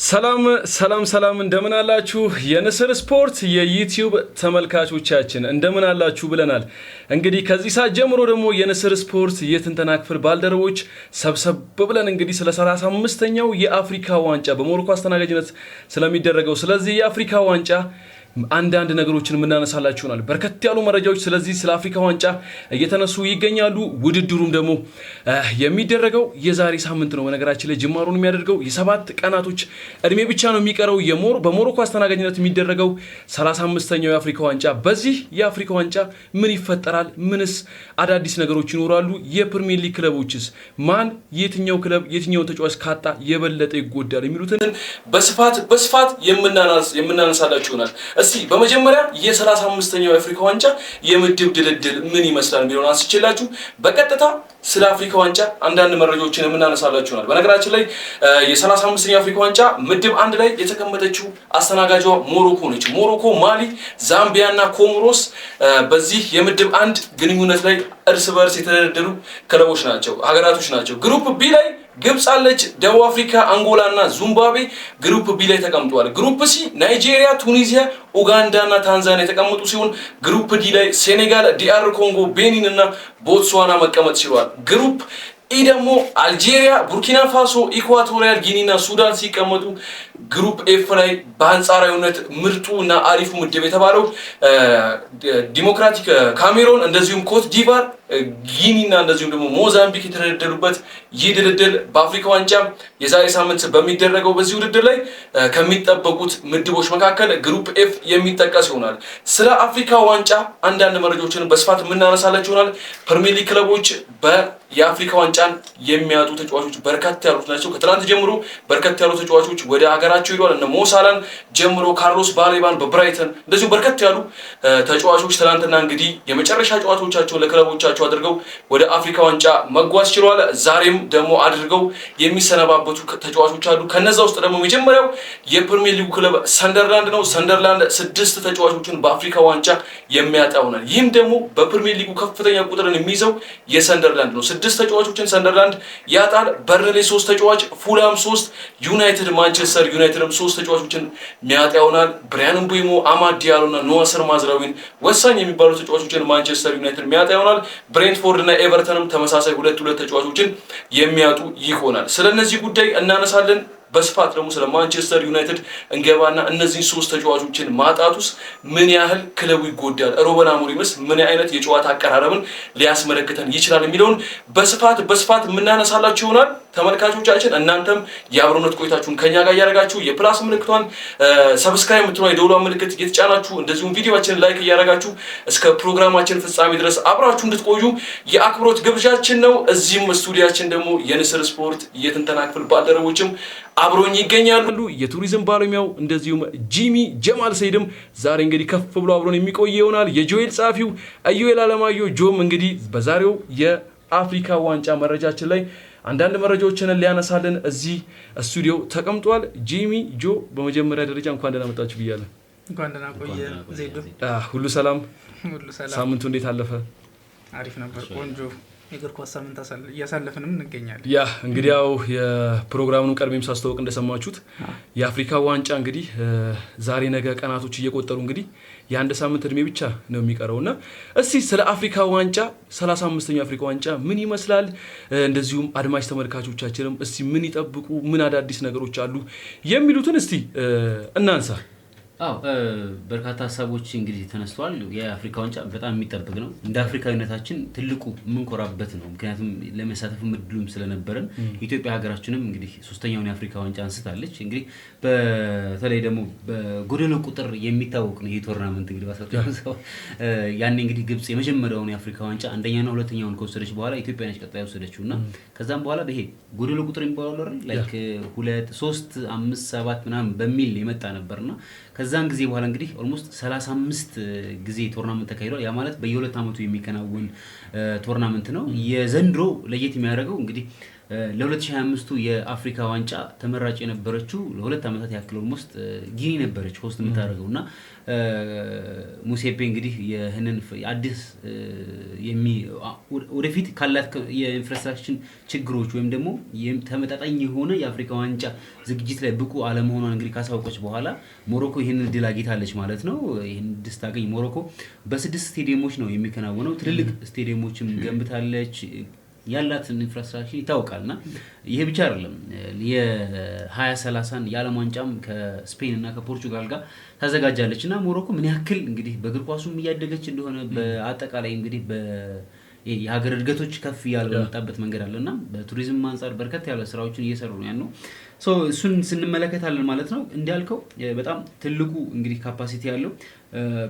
ሰላም እንደምን አላችሁ የንስር ስፖርት የዩቲዩብ ተመልካቾቻችን እንደምን አላችሁ ብለናል። እንግዲህ ከዚህ ሰዓት ጀምሮ ደግሞ የንስር ስፖርት የትንተና ክፍል ባልደረቦች ሰብሰብ ብለን እንግዲህ ስለ 35ኛው የአፍሪካ ዋንጫ በሞሮኮ አስተናጋጅነት ስለሚደረገው ስለዚህ የአፍሪካ ዋንጫ አንዳንድ ነገሮችን እናነሳላችሁናል። በርከት ያሉ መረጃዎች ስለዚህ ስለ አፍሪካ ዋንጫ እየተነሱ ይገኛሉ። ውድድሩም ደግሞ የሚደረገው የዛሬ ሳምንት ነው። በነገራችን ላይ ጅማሩን የሚያደርገው የ7 ቀናቶች እድሜ ብቻ ነው የሚቀረው በሞሮኮ አስተናጋጅነት የሚደረገው 35ኛው የአፍሪካ ዋንጫ። በዚህ የአፍሪካ ዋንጫ ምን ይፈጠራል? ምንስ አዳዲስ ነገሮች ይኖራሉ? የፕሪሚየር ሊግ ክለቦችስ ማን የትኛው ክለብ የትኛውን ተጫዋች ካጣ የበለጠ ይጎዳል የሚሉትን በስፋት የምናነሳላችሁናል። እስቲ በመጀመሪያ የ35ኛው የአፍሪካ ዋንጫ የምድብ ድልድል ምን ይመስላል የሚለውን አንስቼላችሁ በቀጥታ ስለ አፍሪካ ዋንጫ አንዳንድ መረጃዎችን የምናነሳላችሁናል። በነገራችን ላይ የ35ኛው የአፍሪካ ዋንጫ ምድብ 1 ላይ የተቀመጠችው አስተናጋጇ ሞሮኮ ነች። ሞሮኮ፣ ማሊ፣ ዛምቢያ እና ኮሞሮስ በዚህ የምድብ 1 ግንኙነት ላይ እርስ በርስ የተደረደሩ ክለቦች ናቸው፣ ሀገራቶች ናቸው። ግሩፕ ቢ ላይ ግብጽ አለች፣ ደቡብ አፍሪካ፣ አንጎላ እና ዚምባብዌ ግሩፕ ቢ ላይ ተቀምጠዋል። ግሩፕ ሲ ናይጄሪያ፣ ቱኒዚያ፣ ኡጋንዳ እና ታንዛኒያ የተቀመጡ ሲሆን ግሩፕ ዲ ላይ ሴኔጋል፣ ዲአር ኮንጎ፣ ቤኒን እና ቦትስዋና መቀመጥ ችሏል። ግሩፕ ኢ ደግሞ አልጄሪያ፣ ቡርኪና ፋሶ፣ ኢኳቶሪያል ጊኒ እና ሱዳን ሲቀመጡ ግሩፕ ኤፍ ላይ በአንጻራዊነት ምርጡ እና አሪፉ ምድብ የተባለው ዲሞክራቲክ ካሜሮን እንደዚሁም ኮት ዲቫር ጊኒ እና እንደዚሁም ደግሞ ሞዛምቢክ የተደለደሉበት ይህ ድልድል በአፍሪካ ዋንጫ የዛሬ ሳምንት በሚደረገው በዚህ ውድድር ላይ ከሚጠበቁት ምድቦች መካከል ግሩፕ ኤፍ የሚጠቀስ ይሆናል። ስለ አፍሪካ ዋንጫ አንዳንድ መረጃዎችን በስፋት የምናነሳላችሁ ይሆናል። ፕሪሚየር ሊግ ክለቦች የአፍሪካ ዋንጫን የሚያጡ ተጫዋቾች በርከት ያሉት ናቸው። ከትናንት ጀምሮ በርከት ያሉ ተጫዋቾች ወደ ሀገራቸው ሄደዋል። እነ ሞሳላን ጀምሮ ካርሎስ ባሌባን በብራይተን እንደዚሁ በርከት ያሉ ተጫዋቾች ትናንትና እንግዲህ የመጨረሻ ጨዋታዎቻቸውን ለክለቦቻቸው አድርገው ወደ አፍሪካ ዋንጫ መጓዝ ችለዋል። ዛሬም ደግሞ አድርገው የሚሰነባበቱ ተጫዋቾች አሉ። ከነዛ ውስጥ ደግሞ መጀመሪያው የፕሪሚየር ሊጉ ክለብ ሰንደርላንድ ነው። ሰንደርላንድ 6 ተጫዋቾችን በአፍሪካ ዋንጫ የሚያጣ ይሆናል። ይህም ደግሞ በፕሪሚየር ሊጉ ከፍተኛ ቁጥርን የሚይዘው የሰንደርላንድ ነው። 6 ተጫዋቾችን ሰንደርላንድ ያጣል። በርንሌ 3 ተጫዋች፣ ፉላም 3፣ ዩናይትድ ማንቸስተር ዩናይትድም 3 ተጫዋቾችን የሚያጣ ይሆናል። ብራያን ምቡሞ፣ አማድ ዲያሎ እና ኖዋስር ማዝራዊን ወሳኝ የሚባሉ ተጫዋቾችን ማንቸስተር ዩናይትድ የሚያጣ ይሆናል። ብሬንትፎርድ እና ኤቨርተንም ተመሳሳይ 2 ተጫዋቾችን የሚያጡ ይሆናል። ስለነዚህ ጉዳይ እናነሳለን። በስፋት ደግሞ ስለ ማንቸስተር ዩናይትድ እንገባና እነዚህን 3 ተጫዋቾችን ማጣቱስ ምን ያህል ክለቡ ይጎዳል፣ ሩበን አሞሪምስ ምን አይነት የጨዋታ አቀራረብን ሊያስመለክተን ይችላል የሚለውን በስፋት የምናነሳላችሁ ይሆናል። ተመልካቾቻችን እናንተም የአብሮነት ቆይታችሁን ከኛ ጋር እያደረጋችሁ የፕላስ ምልክቷን ሰብስክራይብ የምትሏ የደውሏን ምልክት እየተጫናችሁ እንደዚሁም ቪዲዮአችንን ላይክ እያደረጋችሁ እስከ ፕሮግራማችን ፍጻሜ ድረስ አብራችሁ እንድትቆዩ የአክብሮት ግብዣችን ነው። እዚህም ስቱዲያችን ደግሞ የንስር ስፖርት የትንተና ክፍል ባልደረቦችም አብሮኝ ይገኛሉ። የቱሪዝም ባለሙያው እንደዚሁም ጂሚ ጀማል ሰይድም ዛሬ እንግዲህ ከፍ ብሎ አብሮን የሚቆይ ይሆናል። የጆኤል ጻፊው አዩኤል አለማየሁ ጆም እንግዲህ በዛሬው የአፍሪካ ዋንጫ መረጃችን ላይ አንዳንድ መረጃዎችን ሊያነሳልን እዚህ ስቱዲዮ ተቀምጧል። ጂሚ ጆ በመጀመሪያ ደረጃ እንኳን ደህና መጣችሁ ብያለሁ። እንኳን ደህና ቆየ ዜዶ። ሁሉ ሰላም? ሳምንቱ እንዴት አለፈ? አሪፍ ነበር። ቆንጆ የእግር ኳስ ሳምንት እያሳለፍንም እንገኛለን። እንግዲህ ያው የፕሮግራሙን ቀድሜም ሳስተዋወቅ እንደሰማችሁት የአፍሪካ ዋንጫ እንግዲህ ዛሬ ነገ ቀናቶች እየቆጠሩ እንግዲህ የአንድ ሳምንት እድሜ ብቻ ነው የሚቀረውና እስቲ ስለ አፍሪካ ዋንጫ 35ኛው የአፍሪካ ዋንጫ ምን ይመስላል፣ እንደዚሁም አድማጭ ተመልካቾቻችንም እስቲ ምን ይጠብቁ፣ ምን አዳዲስ ነገሮች አሉ የሚሉትን እስቲ እናንሳ። በርካታ ሀሳቦች እንግዲህ ተነስተዋል። የአፍሪካ ዋንጫ በጣም የሚጠበቅ ነው። እንደ አፍሪካዊነታችን ትልቁ የምንኮራበት ነው። ምክንያቱም ለመሳተፍ ምድሉም ስለነበረን ኢትዮጵያ ሀገራችንም እንግዲህ 3ኛውን የአፍሪካ ዋንጫ አንስታለች። እንግዲህ በተለይ ደግሞ በጎደሎ ቁጥር የሚታወቅ ነው ይህ ቶርናመንት እንግዲህ በ1970 ያኔ እንግዲህ ግብጽ የመጀመሪያውን የአፍሪካ ዋንጫ አንደኛና ሁለተኛውን ከወሰደች በኋላ ኢትዮጵያ ነች ቀጣይ ወሰደችው እና ከዛም በኋላ በይሄ ጎደሎ ቁጥር የሚባለው አይደል ላይክ 2 3 5 7 ምናምን በሚል የመጣ ነበርና ከዛን ጊዜ በኋላ እንግዲህ ኦልሞስት 35 ጊዜ ቶርናመንት ተካሂዷል። ያ ማለት በየ2 አመቱ የሚከናወን ቶርናመንት ነው። የዘንድሮ ለየት የሚያደርገው እንግዲህ ለ2025 የአፍሪካ ዋንጫ ተመራጭ የነበረችው ለሁለት ዓመታት ያክል ኦልሞስት ጊኒ ነበረች ሆስት የምታደርገውና ሙሴፔ እንግዲህ ይህንን አዲስ ወደፊት ካላት የኢንፍራስትራክቸር ችግሮች ወይም ደግሞ ተመጣጣኝ የሆነ የአፍሪካ ዋንጫ ዝግጅት ላይ ብቁ አለመሆኗን እንግዲህ ካሳወቀች በኋላ ሞሮኮ ይህንን እድል አግኝታለች ማለት ነው። ይህን እድል ስታገኝ ሞሮኮ በ6 ስቴዲየሞች ነው የሚከናወነው። ትልልቅ ስቴዲየሞችም ገንብታለች። ያላትን ኢንፍራስትራክቸር ይታወቃልና ይሄ ብቻ አይደለም። የ2030 የዓለም ዋንጫም ከስፔን እና ከፖርቹጋል ጋር ታዘጋጃለችና ሞሮኮ ምን ያክል እንግዲህ በእግር ኳሱም እያደገች እንደሆነ በአጠቃላይ እንግዲህ የሀገር እድገቶች ከፍ ያለ በመጣበት መንገድ አለና በቱሪዝም አንፃር በርከት ያለ ስራዎችን እየሰሩ ነው ያለው። እሱን ስንመለከታለን ማለት ነው። እንዲያልከው በጣም ትልቁ እንግዲህ ካፓሲቲ ያለው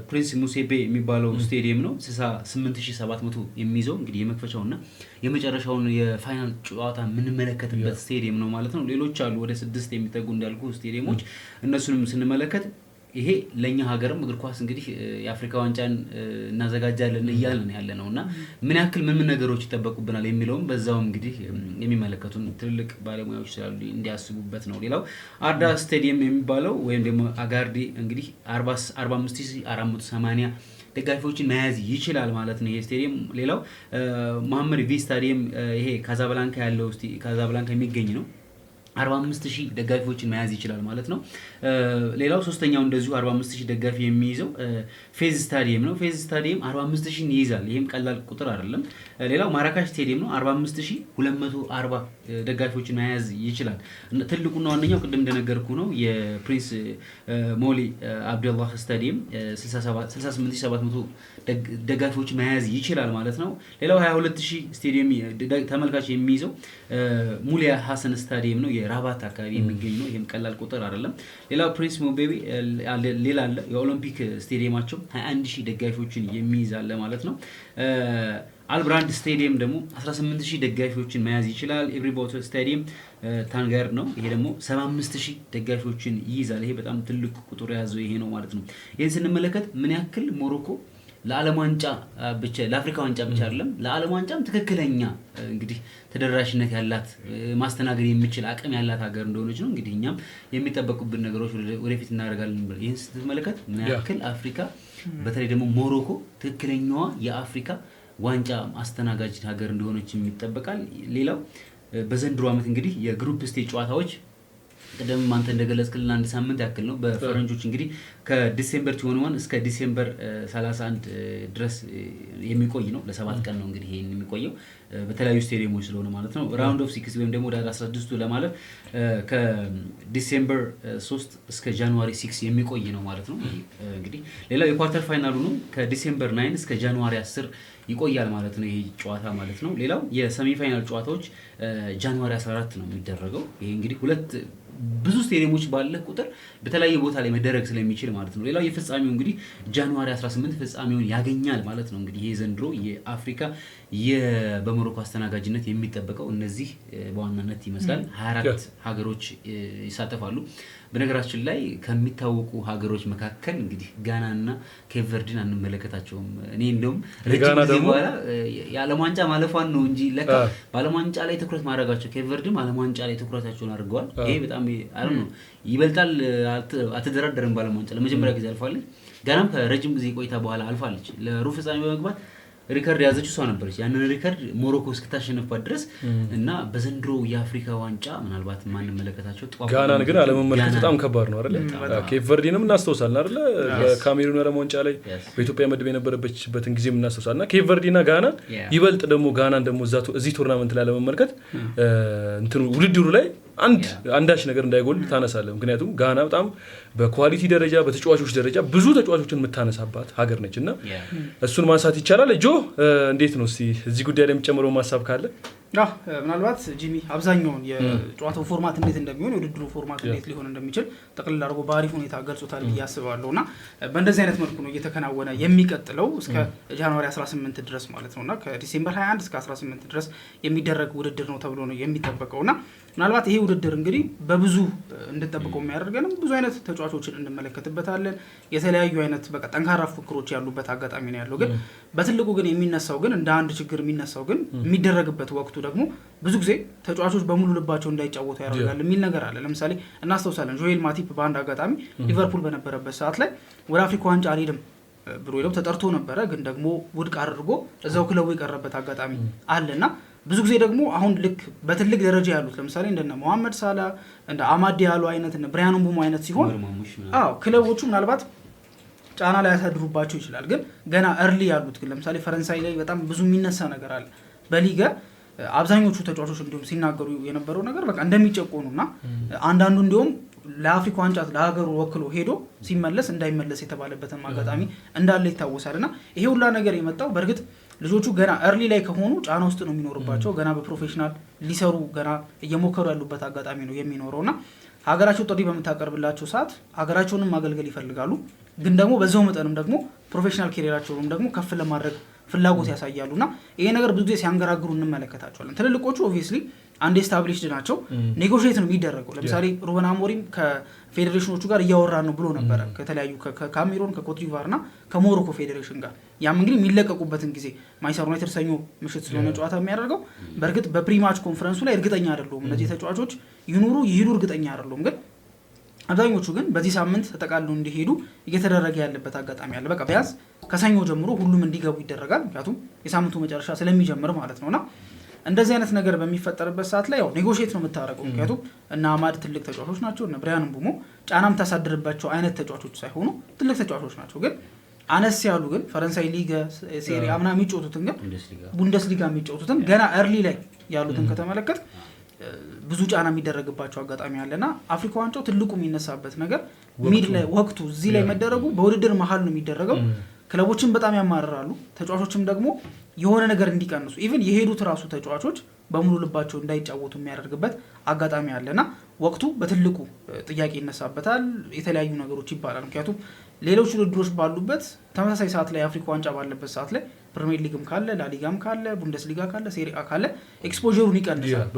ፕሪንስ ሙሴፔ የሚባለው ስቴዲየም ነው። 68700 የሚይዘው እንግዲህ የመክፈቻውና የመጨረሻውን የፋይናል ጨዋታ የምንመለከትበት ስቴዲየም ነው ማለት ነው። ሌሎች አሉ ወደ 6 የሚጠጉ እንዳልኩ ስቴዲየሞች። እነሱንም ስንመለከት ይሄ ለኛ ሀገርም እግር ኳስ እንግዲህ የአፍሪካ ዋንጫን እናዘጋጃለን እያልን ያለነውና ምን ያክል ምን ነገሮች ይተበቁብናል የሚለውም በዛው እንግዲህ የሚመለከቱን ትልልቅ ባለሙያዎች ስላሉ እንዲያስቡበት ነው። ሌላው አርዳ ስቴዲየም የሚባለው ወይም ደግሞ አጋርዲ እንግዲህ 45480 ደጋፊዎችን መያዝ ይችላል ማለት ነው ይሄ ስቴዲየም። ሌላው መሐመድ ቪ ስታዲየም ይሄ ካዛብላንካ ያለው ካዛብላንካ የሚገኝ ነው። 45000 ደጋፊዎችን መያዝ ይችላል ማለት ነው። ሌላው ሶስተኛው እንደዚሁ 45000 ደጋፊ የሚይዘው ፌዝ ስታዲየም ነው። ፌዝ ስታዲየም 45000 ይይዛል። ይሄም ቀላል ቁጥር አይደለም። ሌላው ማራካሽ ስታዲየም ነው። 45240 ደጋፊዎችን መያዝ ይችላል። ትልቁና ዋነኛው ቅድም እንደነገርኩ ነው የፕሪንስ ሞሊ አብዱላህ ስታዲየም 68700 ደጋፊዎችን መያዝ ይችላል ማለት ነው። ሌላው 22000 ስታዲየም ተመልካች የሚይዘው ሙሊያ ሐሰን ስታዲየም ነው። የራባት አካባቢ የሚገኝ ነው። ይሄም ቀላል ቁጥር አይደለም። ሌላው ፕሪንስ ሞቤቢ ሌላ አለ። የኦሎምፒክ ስቴዲየማቸው 21000 ደጋፊዎችን የሚይዝ አለ ማለት ነው። አልብራንድ ስቴዲየም ደግሞ 18000 ደጋፊዎችን መያዝ ይችላል። ኤቭሪቦቶ ስታዲየም ታንጋር ነው። ይሄ ደግሞ 75000 ደጋፊዎችን ይይዛል። ይሄ በጣም ትልቅ ቁጥር የያዘው ይሄ ነው ማለት ነው። ይሄን ስንመለከት ምን ያክል ሞሮኮ ለዓለም ዋንጫ ብቻ ለአፍሪካ ዋንጫ ብቻ አይደለም ለዓለም ዋንጫም ትክክለኛ እንግዲህ ተደራሽነት ያላት ማስተናገድ የሚችል አቅም ያላት ሀገር እንደሆነች ነው። እንግዲህ እኛም የሚጠበቁብን ነገሮች ወደፊት እናደርጋለን። ይህን ስትመለከት ምን ያክል አፍሪካ በተለይ ደግሞ ሞሮኮ ትክክለኛዋ የአፍሪካ ዋንጫ አስተናጋጅ ሀገር እንደሆነች ይጠበቃል። ሌላው በዘንድሮ ዓመት እንግዲህ የግሩፕ ስቴጅ ጨዋታዎች ቀደም አንተ እንደገለጽክልን አንድ ሳምንት ያክል ነው በፈረንጆች እንግዲህ ከዲሴምበር 21 እስከ ዲሴምበር 31 ድረስ የሚቆይ ነው። ለ7 ቀን ነው እንግዲህ ይሄን የሚቆየው በተለያዩ ስቴዲየሞች ስለሆነ ማለት ነው። ራውንድ ኦፍ 6 ወይም ደግሞ ወደ 16ቱ ለማለፍ ከዲሴምበር 3 እስከ ጃንዋሪ 6 የሚቆይ ነው ማለት ነው። እንግዲህ ሌላው የኳርተር ፋይናሉ ነው ከዲሴምበር 9 እስከ ጃንዋሪ 10 ይቆያል ማለት ነው ይሄ ጨዋታ ማለት ነው። ሌላው የሰሚ ፋይናል ጨዋታዎች ጃንዋሪ 14 ነው የሚደረገው። ይሄ እንግዲህ ብዙ ስቴዲየሞች ባለ ቁጥር በተለያየ ቦታ ላይ መደረግ ስለሚችል ማለት ነው። ሌላው የፍጻሜው እንግዲህ ጃንዋሪ 18 ፍጻሜውን ያገኛል ማለት ነው። እንግዲህ ይሄ ዘንድሮ የአፍሪካ በሞሮኮ አስተናጋጅነት የሚጠበቀው እነዚህ በዋናነት ይመስላል 24 ሀገሮች ይሳተፋሉ። በነገራችን ላይ ከሚታወቁ ሀገሮች መካከል እንግዲህ ጋናና ኬፕ ቨርዲን አንመለከታቸውም። እኔ እንደውም ረጅም ጊዜ በኋላ የዓለም ዋንጫ ማለፏን ነው እንጂ ለካ በዓለም ዋንጫ ላይ ትኩረት ማድረጋቸው ኬፕ ቨርዲም ዓለም ዋንጫ ላይ ትኩረታቸውን አድርገዋል። ይሄ በጣም አይደል ነው ይበልጣል። አትደራደርም በዓለም ዋንጫ ለመጀመሪያ ጊዜ አልፋለች። ጋናም ከረጅም ጊዜ ቆይታ በኋላ አልፋለች። ለሩብ ፍጻሜ በመግባት ሪከርድ ያዘችው እሷ ነበረች። ያንን ሪከርድ ሞሮኮ እስክታሸንፋት ድረስ እና በዘንድሮ የአፍሪካ ዋንጫ ምናልባት ማንመለከታቸው ጋናን ግን አለመመልከት በጣም ከባድ ነው አይደል? ኬፕ ቨርዲንም እናስተውሳለን አይደል? በካሜሩን ዓለም ዋንጫ ላይ በኢትዮጵያ መድብ የነበረበችበትን ጊዜም እናስተውሳልና ኬፕ ቨርዲና ጋና ይበልጥ ደግሞ ጋናን ደግሞ እዚህ ቱርናመንት ላይ አለመመልከት እንትኑ ውድድሩ ላይ አንዳች ነገር እንዳይጎል ታነሳለህ። ምክንያቱም ጋና በጣም በኳሊቲ ደረጃ በተጫዋቾች ደረጃ ብዙ ተጫዋቾችን የምታነሳባት ሀገር ነች እና እሱን ማንሳት ይቻላል። ጆ እንዴት ነው እስቲ እዚህ ጉዳይ ላይ የሚጨምረው ማሳብ ካለ? ምናልባት ጂሚ አብዛኛውን የጨዋታው ፎርማት እንዴት እንደሚሆን የውድድሩ ፎርማት እንዴት ሊሆን እንደሚችል ጠቅልል አድርጎ በአሪፍ ሁኔታ ገልጾታል ብዬ አስባለሁ እና በእንደዚህ አይነት መልኩ ነው እየተከናወነ የሚቀጥለው እስከ ጃንዋሪ 18 ድረስ ማለት ነውና ከዲሴምበር 21 እስከ 18 ድረስ የሚደረግ ውድድር ነው ተብሎ ነው የሚጠበቀውና ምናልባት ይሄ ውድድር እንግዲህ በብዙ እንድጠብቀው የሚያደርገንም ብዙ አይነት ተጫዋቾችን እንመለከትበታለን። የተለያዩ አይነት በቃ ጠንካራ ፉክክሮች ያሉበት አጋጣሚ ነው ያለው። ግን በትልቁ ግን የሚነሳው ግን እንደ አንድ ችግር የሚነሳው ግን የሚደረግበት ወቅቱ ደግሞ ብዙ ጊዜ ተጫዋቾች በሙሉ ልባቸው እንዳይጫወቱ ያደርጋል የሚል ነገር አለ። ለምሳሌ እናስታውሳለን ጆኤል ማቲፕ በአንድ አጋጣሚ ሊቨርፑል በነበረበት ሰዓት ላይ ወደ አፍሪካ ዋንጫ አልሄድም ብሎ ሄደው ተጠርቶ ነበረ። ግን ደግሞ ውድቅ አድርጎ እዛው ክለቡ የቀረበት አጋጣሚ አለና ብዙ ጊዜ ደግሞ አሁን ልክ በትልቅ ደረጃ ያሉት ለምሳሌ እንደነ መሐመድ ሳላ እንደ አማድ ያሉ አይነት እና ብራያን ምቡሞ አይነት ሲሆን ክለቦቹ ምናልባት ጫና ላይ ያሳድሩባቸው ይችላል። ግን ገና እርሊ ያሉት ግን ለምሳሌ ፈረንሳይ ላይ በጣም ብዙ የሚነሳ ነገር አለ። በሊጋ አብዛኞቹ ተጫዋቾች እንዲሁም ሲናገሩ የነበረው ነገር በቃ እንደሚጨቆኑና አንዳንዱ እንዲሁም ለአፍሪካ ዋንጫ ለሀገሩ ወክሎ ሄዶ ሲመለስ እንዳይመለስ የተባለበትን አጋጣሚ እንዳለ ይታወሳልና ይሄ ሁላ ነገር የመጣው በእርግጥ ልጆቹ ገና እርሊ ላይ ከሆኑ ጫና ውስጥ ነው የሚኖርባቸው። ገና በፕሮፌሽናል ሊሰሩ ገና እየሞከሩ ያሉበት አጋጣሚ ነው የሚኖረውና ሀገራቸው ጥሪ በምታቀርብላቸው ሰዓት ሀገራቸውንም ማገልገል ይፈልጋሉ። ግን ደግሞ በዛው መጠንም ደግሞ ፕሮፌሽናል ኬሪየራቸውንም ደግሞ ከፍ ለማድረግ ፍላጎት ያሳያሉና ይሄ ነገር ብዙ ጊዜ ሲያንገራግሩ እንመለከታቸዋለን። ትልልቆቹ ኦብቪየስሊ አንድ ኤስታብሊሽድ ናቸው፣ ኔጎሽዬት ነው የሚደረገው። ለምሳሌ ሩበን አሞሪም ከፌዴሬሽኖቹ ጋር እያወራ ነው ብሎ ነበረ ከተለያዩ ከካሜሮን ከኮትዲቫር እና ከሞሮኮ ፌዴሬሽን ጋር። ያም እንግዲህ የሚለቀቁበትን ጊዜ ማንቸስተር ዩናይትድ ሰኞ ምሽት ስለሆነ ጨዋታ የሚያደርገው በእርግጥ በፕሪማች ኮንፈረንሱ ላይ እርግጠኛ አይደለሁም እነዚህ ተጫዋቾች ይኑሩ ይሄዱ እርግጠኛ አይደለሁም። ግን አብዛኞቹ ግን በዚህ ሳምንት ተጠቃልለው እንዲሄዱ እየተደረገ ያለበት አጋጣሚ አለ። በቃ ቢያንስ ከሰኞ ጀምሮ ሁሉም እንዲገቡ ይደረጋል። ምክንያቱም የሳምንቱ መጨረሻ ስለሚጀምር ማለት ነውና እንደዚህ አይነት ነገር በሚፈጠርበት ሰዓት ላይ ያው ኔጎሽዬት ነው የምታደርገው። ምክንያቱም እና አማድ ትልቅ ተጫዋቾች ናቸው፣ እና ብራያን ምቡሞ ጫናም ታሳድርባቸው አይነት ተጫዋቾች ሳይሆኑ ትልቅ ተጫዋቾች ናቸው። ግን አነስ ያሉ ግን ፈረንሳይ ሊግ ሴሪ አምና የሚጫወቱትን ግን ቡንደስሊጋ የሚጫወቱትን ገና እርሊ ላይ ያሉትን ከተመለከት ብዙ ጫና የሚደረግባቸው አጋጣሚ አለና አፍሪካ ዋንጫው ትልቁ የሚነሳበት ነገር ሚድ ላይ ወቅቱ እዚህ ላይ መደረጉ በውድድር መሀል ነው የሚደረገው። ክለቦችን በጣም ያማርራሉ፣ ተጫዋቾችም ደግሞ የሆነ ነገር እንዲቀንሱ ኢቭን የሄዱት ራሱ ተጫዋቾች በሙሉ ልባቸው እንዳይጫወቱ የሚያደርግበት አጋጣሚ አለና ወቅቱ በትልቁ ጥያቄ ይነሳበታል። የተለያዩ ነገሮች ይባላል። ምክንያቱም ሌሎች ውድድሮች ባሉበት ተመሳሳይ ሰዓት ላይ አፍሪካ ዋንጫ ባለበት ሰዓት ላይ ፕሪሚየር ሊግም ካለ ላሊጋም ካለ ቡንደስሊጋ ካለ ሴሪአ ካለ ኤክስፖዠሩን ይቀንሳል።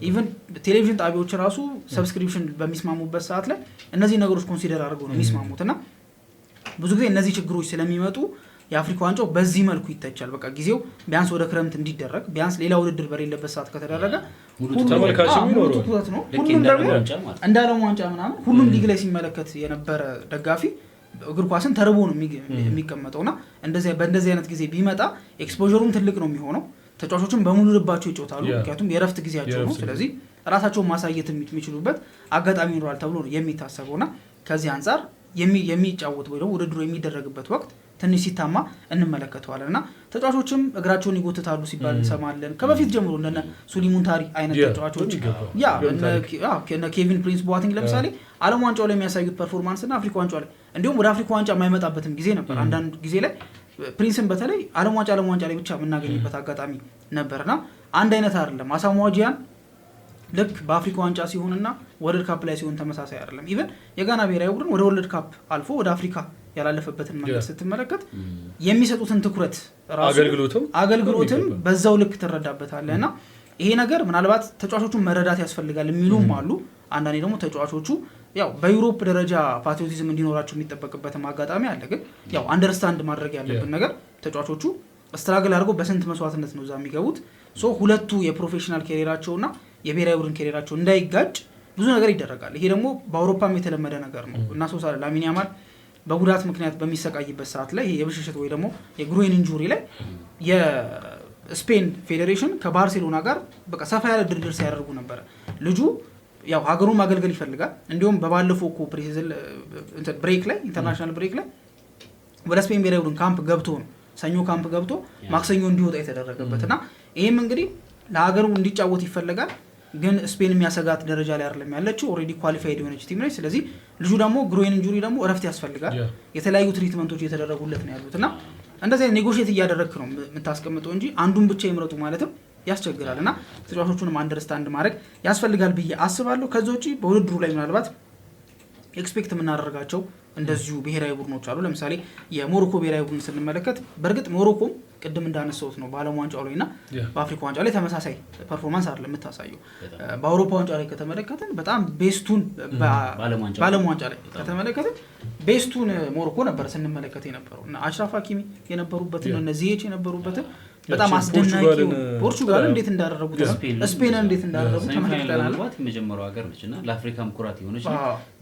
ኢቭን ቴሌቪዥን ጣቢያዎች ራሱ ሰብስክሪፕሽን በሚስማሙበት ሰዓት ላይ እነዚህ ነገሮች ኮንሲደር አድርገው ነው የሚስማሙትና ብዙ ጊዜ እነዚህ ችግሮች ስለሚመጡ የአፍሪካ ዋንጫው በዚህ መልኩ ይተቻል። በቃ ጊዜው ቢያንስ ወደ ክረምት እንዲደረግ ቢያንስ ሌላ ውድድር በሌለበት ሰዓት ከተደረገ ተመልካችም ይኖረው ነው። ሁሉም ደግሞ እንደ ዓለም ዋንጫ ምናምን ሁሉም ሊግ ላይ ሲመለከት የነበረ ደጋፊ እግር ኳስን ተርቦ ነው የሚቀመጠውና በእንደዚህ አይነት ጊዜ ቢመጣ ኤክስፖዠሩም ትልቅ ነው የሚሆነው። ተጫዋቾችም በሙሉ ልባቸው ይጫወታሉ፣ ምክንያቱም የረፍት ጊዜያቸው ነው። ስለዚህ ራሳቸውን ማሳየት የሚችሉበት አጋጣሚ ይኖራል ተብሎ ነው የሚታሰበውና ከዚህ አንጻር የሚጫወት ወይ ደግሞ ውድድሩ የሚደረግበት ወቅት ትንሽ ሲታማ እንመለከተዋለን እና ተጫዋቾችም እግራቸውን ይጎትታሉ ሲባል እንሰማለን። ከበፊት ጀምሮ እንደነ ሱሊሙን ታሪ አይነት ተጫዋቾች እነ ኬቪን ፕሪንስ ቦአቲንግ ለምሳሌ ዓለም ዋንጫው ላይ የሚያሳዩት ፐርፎርማንስ እና አፍሪካ ዋንጫው ላይ እንዲሁም ወደ አፍሪካ ዋንጫ የማይመጣበትም ጊዜ ነበር። አንዳንድ ጊዜ ላይ ፕሪንስን በተለይ ዓለም ዋንጫ ላይ ብቻ የምናገኝበት አጋጣሚ ነበርና አንድ አይነት አይደለም። አሳሞአ ጂያን ልክ በአፍሪካ ዋንጫ ሲሆንና ወርልድ ካፕ ላይ ሲሆን ተመሳሳይ አይደለም። ኢቨን የጋና ብሔራዊ ቡድን ወደ ወርልድ ካፕ አልፎ ወደ አፍሪካ ያላለፈበትን መንገድ ስትመለከት የሚሰጡትን ትኩረት ራሱ አገልግሎትም በዛው ልክ ትረዳበታለህ እና ይሄ ነገር ምናልባት ተጫዋቾቹን መረዳት ያስፈልጋል የሚሉም አሉ። አንዳንዴ ደግሞ ተጫዋቾቹ ያው በዩሮፕ ደረጃ ፓትሪዮቲዝም እንዲኖራቸው የሚጠበቅበትም አጋጣሚ አለ። ግን ያው አንደርስታንድ ማድረግ ያለብን ነገር ተጫዋቾቹ ስትራግል አድርገው በስንት መስዋዕትነት ነው እዛ የሚገቡት። ሁለቱ የፕሮፌሽናል ኬሪየራቸውና የብሔራዊ ቡድን ኬሪየራቸው እንዳይጋጭ ብዙ ነገር ይደረጋል። ይሄ ደግሞ በአውሮፓም የተለመደ ነገር ነው እና ላሚን ያማል በጉዳት ምክንያት በሚሰቃይበት ሰዓት ላይ የብሽሽት ወይ ደግሞ የግሮይን ኢንጁሪ ላይ የስፔን ፌዴሬሽን ከባርሴሎና ጋር በቃ ሰፋ ያለ ድርድር ሲያደርጉ ነበረ። ልጁ ያው ሀገሩን ማገልገል ይፈልጋል። እንዲሁም በባለፈው እኮ ብሬክ ላይ ኢንተርናሽናል ብሬክ ላይ ወደ ስፔን ብሔራዊ ቡድን ካምፕ ገብቶ ነው ሰኞ ካምፕ ገብቶ ማክሰኞ እንዲወጣ የተደረገበት እና ይህም እንግዲህ ለሀገሩ እንዲጫወት ይፈልጋል። ግን ስፔን የሚያሰጋት ደረጃ ላይ አይደለም ያለችው። ኦልሬዲ ኳሊፋይድ የሆነች ቲም ነች። ስለዚህ ልጁ ደግሞ ግሮይን ኢንጁሪ ደግሞ እረፍት ያስፈልጋል። የተለያዩ ትሪትመንቶች እየተደረጉለት ነው ያሉት እና እንደዚህ ኔጎሽዬት እያደረግክ ነው የምታስቀምጠው እንጂ አንዱን ብቻ ይምረጡ ማለትም ያስቸግራል እና ተጫዋቾቹንም አንደርስታንድ ማድረግ ያስፈልጋል ብዬ አስባለሁ። ከዛ ውጪ በውድድሩ ላይ ምናልባት ኤክስፔክት የምናደርጋቸው እንደዚሁ ብሔራዊ ቡድኖች አሉ። ለምሳሌ የሞሮኮ ብሔራዊ ቡድን ስንመለከት በእርግጥ ሞሮኮም ቅድም እንዳነሳሁት ነው በዓለም ዋንጫው ላይና በአፍሪካ ዋንጫ ላይ ተመሳሳይ ፐርፎርማንስ አይደለም የምታሳየው። በአውሮፓ ዋንጫ ላይ ከተመለከትን በጣም ቤስቱን በዓለም ዋንጫ ላይ ከተመለከትን ቤስቱን ሞሮኮ ነበር ስንመለከት የነበረው እና አሽራፍ ሀኪሚ የነበሩበትን እና ዚየች የነበሩበትን በጣም አስደናቂ ፖርቹጋል እንዴት እንዳደረጉት ስፔን እንዴት እንዳደረጉት ተመልክተናል። የመጀመሪያው ሀገር ነችና ለአፍሪካም ኩራት የሆነች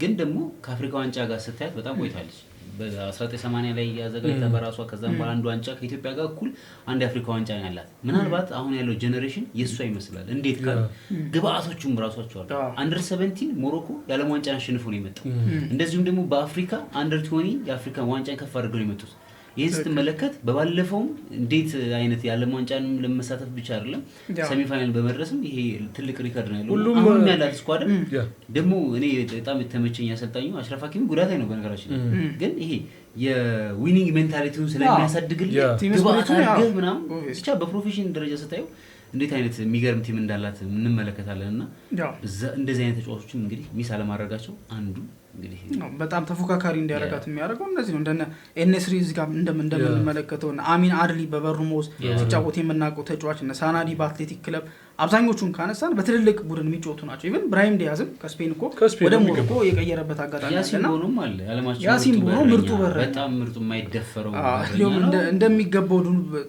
ግን ደግሞ ከአፍሪካ ዋንጫ ጋር ስታያት በጣም ቆይታለች። በ1980 ላይ ያዘጋጀታ በራሷ ከዛም በኋላ አንድ ዋንጫ ከኢትዮጵያ ጋር እኩል አንድ የአፍሪካ ዋንጫ ያላት ምናልባት አሁን ያለው ጄኔሬሽን የሷ ይመስላል። እንዴት ካል ግብአቶቹም ራሷቸው አሉ። አንደር 17 ሞሮኮ የዓለም ዋንጫን አሸንፎ ነው የመጣው። እንደዚሁም ደግሞ በአፍሪካ አንደር 20 የአፍሪካ ዋንጫን ከፍ አድርገው ነው የመጡት። ይህን ስትመለከት በባለፈውም እንዴት አይነት የዓለም ዋንጫንም ለመሳተፍ ብቻ አይደለም ሰሚ ፋይናል በመድረስም ይሄ ትልቅ ሪከርድ ነው ያለው። አሁን ያላት ስኳድ ደግሞ እኔ በጣም የተመቸኝ አሰልጣኙ አሽራፍ ሀኪሚ ጉዳት ላይ ነው በነገራችን ግን ይሄ የዊኒንግ ሜንታሊቲውን ስለሚያሳድግልህ ግብአት አድርገህ ምናምን ብቻ በፕሮፌሽን ደረጃ ስታየው እንዴት አይነት የሚገርም ቲም እንዳላት እንመለከታለን። እና እንደዚህ አይነት ተጫዋቾችን እንግዲህ ሚስ አለማድረጋቸው አንዱ እንግዲህ በጣም ተፎካካሪ እንዲያደርጋት የሚያደርገው እነዚህ ነው። እንደነ ኤንኤስሪ እዚህ ጋር እንደምንመለከተው እና አሚን አድሊ በበርሙዝ ሲጫወት የምናውቀው ተጫዋች እና ሳናዲ በአትሌቲክ ክለብ አብዛኞቹን ካነሳን በትልልቅ ቡድን የሚጫወቱ ናቸው። ኢቭን ብራሂም ዲያዝም ከስፔን እኮ ወደ ሞሮኮ የቀየረበት አጋጣሚ አለና ያሲን ቦኖ ምርጡ በር በጣም ምርጡ የማይደፈረው እንደሚገባው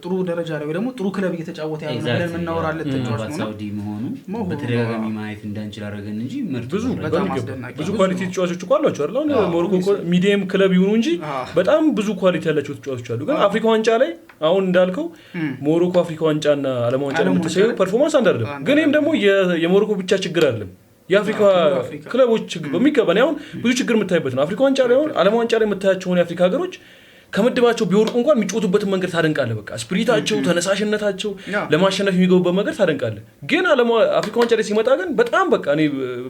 ጥሩ ደረጃ ላይ ደግሞ ጥሩ ክለብ እየተጫወተ ያለው ብለን የምናወራለት ተጫዋች ነው። ሳውዲ መሆኑ በተደጋጋሚ ማየት እንዳንችል አደረገን እንጂ ምርጡ በጣም አስደናቂ ብዙ ኳሊቲ ተጫዋቾች እኮ አሏቸው አይደል? ሞሮኮ ሚዲየም ክለብ ይሁኑ እንጂ በጣም ብዙ ኳሊቲ ያላቸው ተጫዋቾች አሉ። ግን አፍሪካ ዋንጫ ላይ አሁን እንዳልከው ሞሮኮ አፍሪካ ዋንጫና ዓለም ዋንጫ ላይ የምትሰየው ፐርፎርማንስ አንድ አይደለም። ግን ይሄም ደግሞ የሞሮኮ ብቻ ችግር አይደለም። የአፍሪካ ክለቦች ችግር በሚገባ ነው። አሁን ብዙ ችግር የምታይበት ነው። አፍሪካ ዋንጫ ላይ አሁን ዓለም ዋንጫ ላይ የምታያቸው የአፍሪካ ሀገሮች ከመድባቸው ቢወርቁ እንኳን የሚጫወቱበትን መንገድ ታደንቃለህ። በቃ ስፒሪታቸው፣ ተነሳሽነታቸው ለማሸነፍ የሚገቡበት መንገድ ታደንቃለህ። ግን አፍሪካ ዋንጫ ላይ ሲመጣ ግን በጣም በቃ እኔ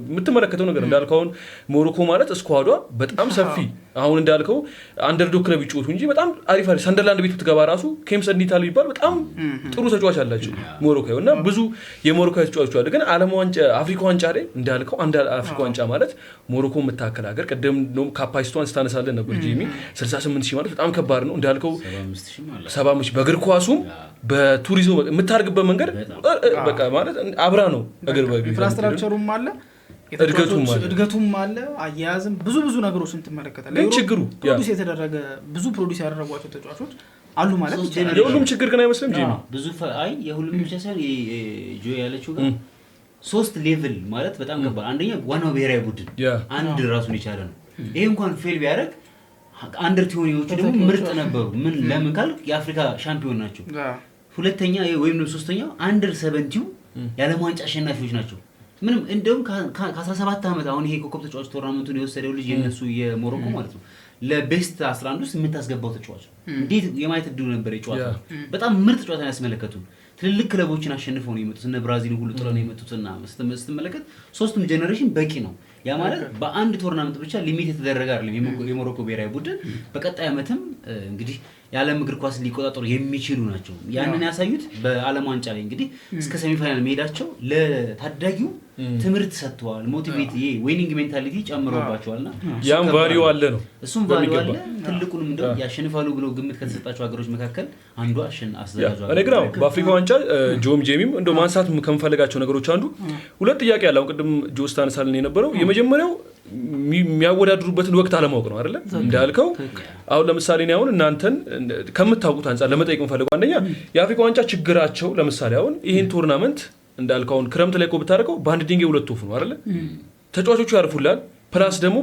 የምትመለከተው ነገር እንዳልከው አሁን ሞሮኮ ማለት ስኳዷ በጣም ሰፊ አሁን እንዳልከው አንደርዶግ ክለብ ይጫወቱ እንጂ በጣም አሪፍ ሰንደርላንድ ቤት ብትገባ ራሱ ኬምስ እንዲታል ይባል በጣም ጥሩ ተጫዋች አላቸው ሞሮኮ እና ብዙ የሞሮኮ ተጫዋቾች አሉ። ግን ዓለም ዋንጫ አፍሪካ ዋንጫ ላይ እንዳልከው አንድ አፍሪካ ዋንጫ ማለት ሞሮኮ የምታከል ሀገር ቅድም ነው ካፓሲቲዋን ስታነሳለን ነበር ጂሚ 68000 ማለት በጣም ከባድ ነው እንዳልከው 75000 በእግር ኳሱም በቱሪዝሙ የምታርግበት መንገድ በቃ ማለት አብራ ነው እግር በእግር ኢንፍራስትራክቸሩም አለ እድገቱም አለ አያያዝም ብዙ ነገሮችን ትመለከታለህ። ግን ችግሩ ፕሮዲዩስ የተደረገ ብዙ ፕሮዲዩስ ያደረጓቸው ተጫዋቾች አሉ ማለት ይችላል። የሁሉም ችግር ግን አይመስልም ጂሚ ብዙ የሁሉም ብቻ ሳይሆን ጆ ያለችው ጋር 3 ሌቭል ማለት በጣም ከባድ። አንደኛ ዋናው ብሔራዊ ቡድን አንድ ራሱን የቻለ ነው። ይሄ እንኳን ፌል ቢያደርግ አንደር ቲዮኒዎቹ ደግሞ ምርጥ ነበሩ። ምን ለምን ካል የአፍሪካ ሻምፒዮን ናቸው። ሁለተኛ ወይም ነው ሶስተኛው አንደር 70 የዓለም ዋንጫ አሸናፊዎች ናቸው። ምንም እንደውም ከ17 ዓመት አሁን ይሄ ኮከብ ተጫዋች ቶርናመንቱን የወሰደው ልጅ የነሱ የሞሮኮ ማለት ነው ለቤስት 11 ውስጥ የምታስገባው ተጫዋች እንዴት የማየት እድሉ ነበር። የጨዋታ በጣም ምርጥ ጨዋታ ያስመለከቱ ትልልቅ ክለቦችን አሸንፈው ነው የመጡት። እነ ብራዚል ሁሉ ጥለው ነው የመጡትና ስትመለከት ሶስቱም ጄኔሬሽን በቂ ነው። ያ ማለት በአንድ ቶርናመንት ብቻ ሊሚት የተደረገ አይደለም። የሞሮኮ ብሔራዊ ቡድን በቀጣይ ዓመትም እንግዲህ የዓለም እግር ኳስ ሊቆጣጠሩ የሚችሉ ናቸው። ያንን ያሳዩት በዓለም ዋንጫ ላይ እንግዲህ እስከ ሴሚፋይናል መሄዳቸው ለታዳጊው ትምህርት ሰጥተዋል። ሞቲቬት ዊኒንግ ሜንታሊቲ ጨምሮባቸዋልና ያም ቫልዩ አለ ነው። እሱም ቫልዩ አለ። ትልቁንም እንደው ያሸንፋሉ ብለው ግምት ከተሰጣቸው ሀገሮች መካከል አንዷ አዘጋጇ እኔ ግን በአፍሪካ ዋንጫ ጆም ጄሚም እንደው ማንሳት ከምፈልጋቸው ነገሮች አንዱ ሁለት ጥያቄ ያለው ቅድም ጆስታን ሳልን የነበረው የመጀመሪያው የሚያወዳድሩበትን ወቅት አለማወቅ ነው አይደለ? እንዳልከው አሁን ለምሳሌ ነው አሁን እናንተን ከምታውቁት አንፃር ለመጠየቅ የምፈልገው አንደኛ የአፍሪካ ዋንጫ ችግራቸው ለምሳሌ አሁን ይሄን ቶርናመንት እንዳልከው አሁን ክረምት ላይ እኮ ብታደርገው በአንድ ድንጋይ ሁለት ወፍ ነው አይደለ? ተጫዋቾቹ ያርፉላል። ፕላስ ደግሞ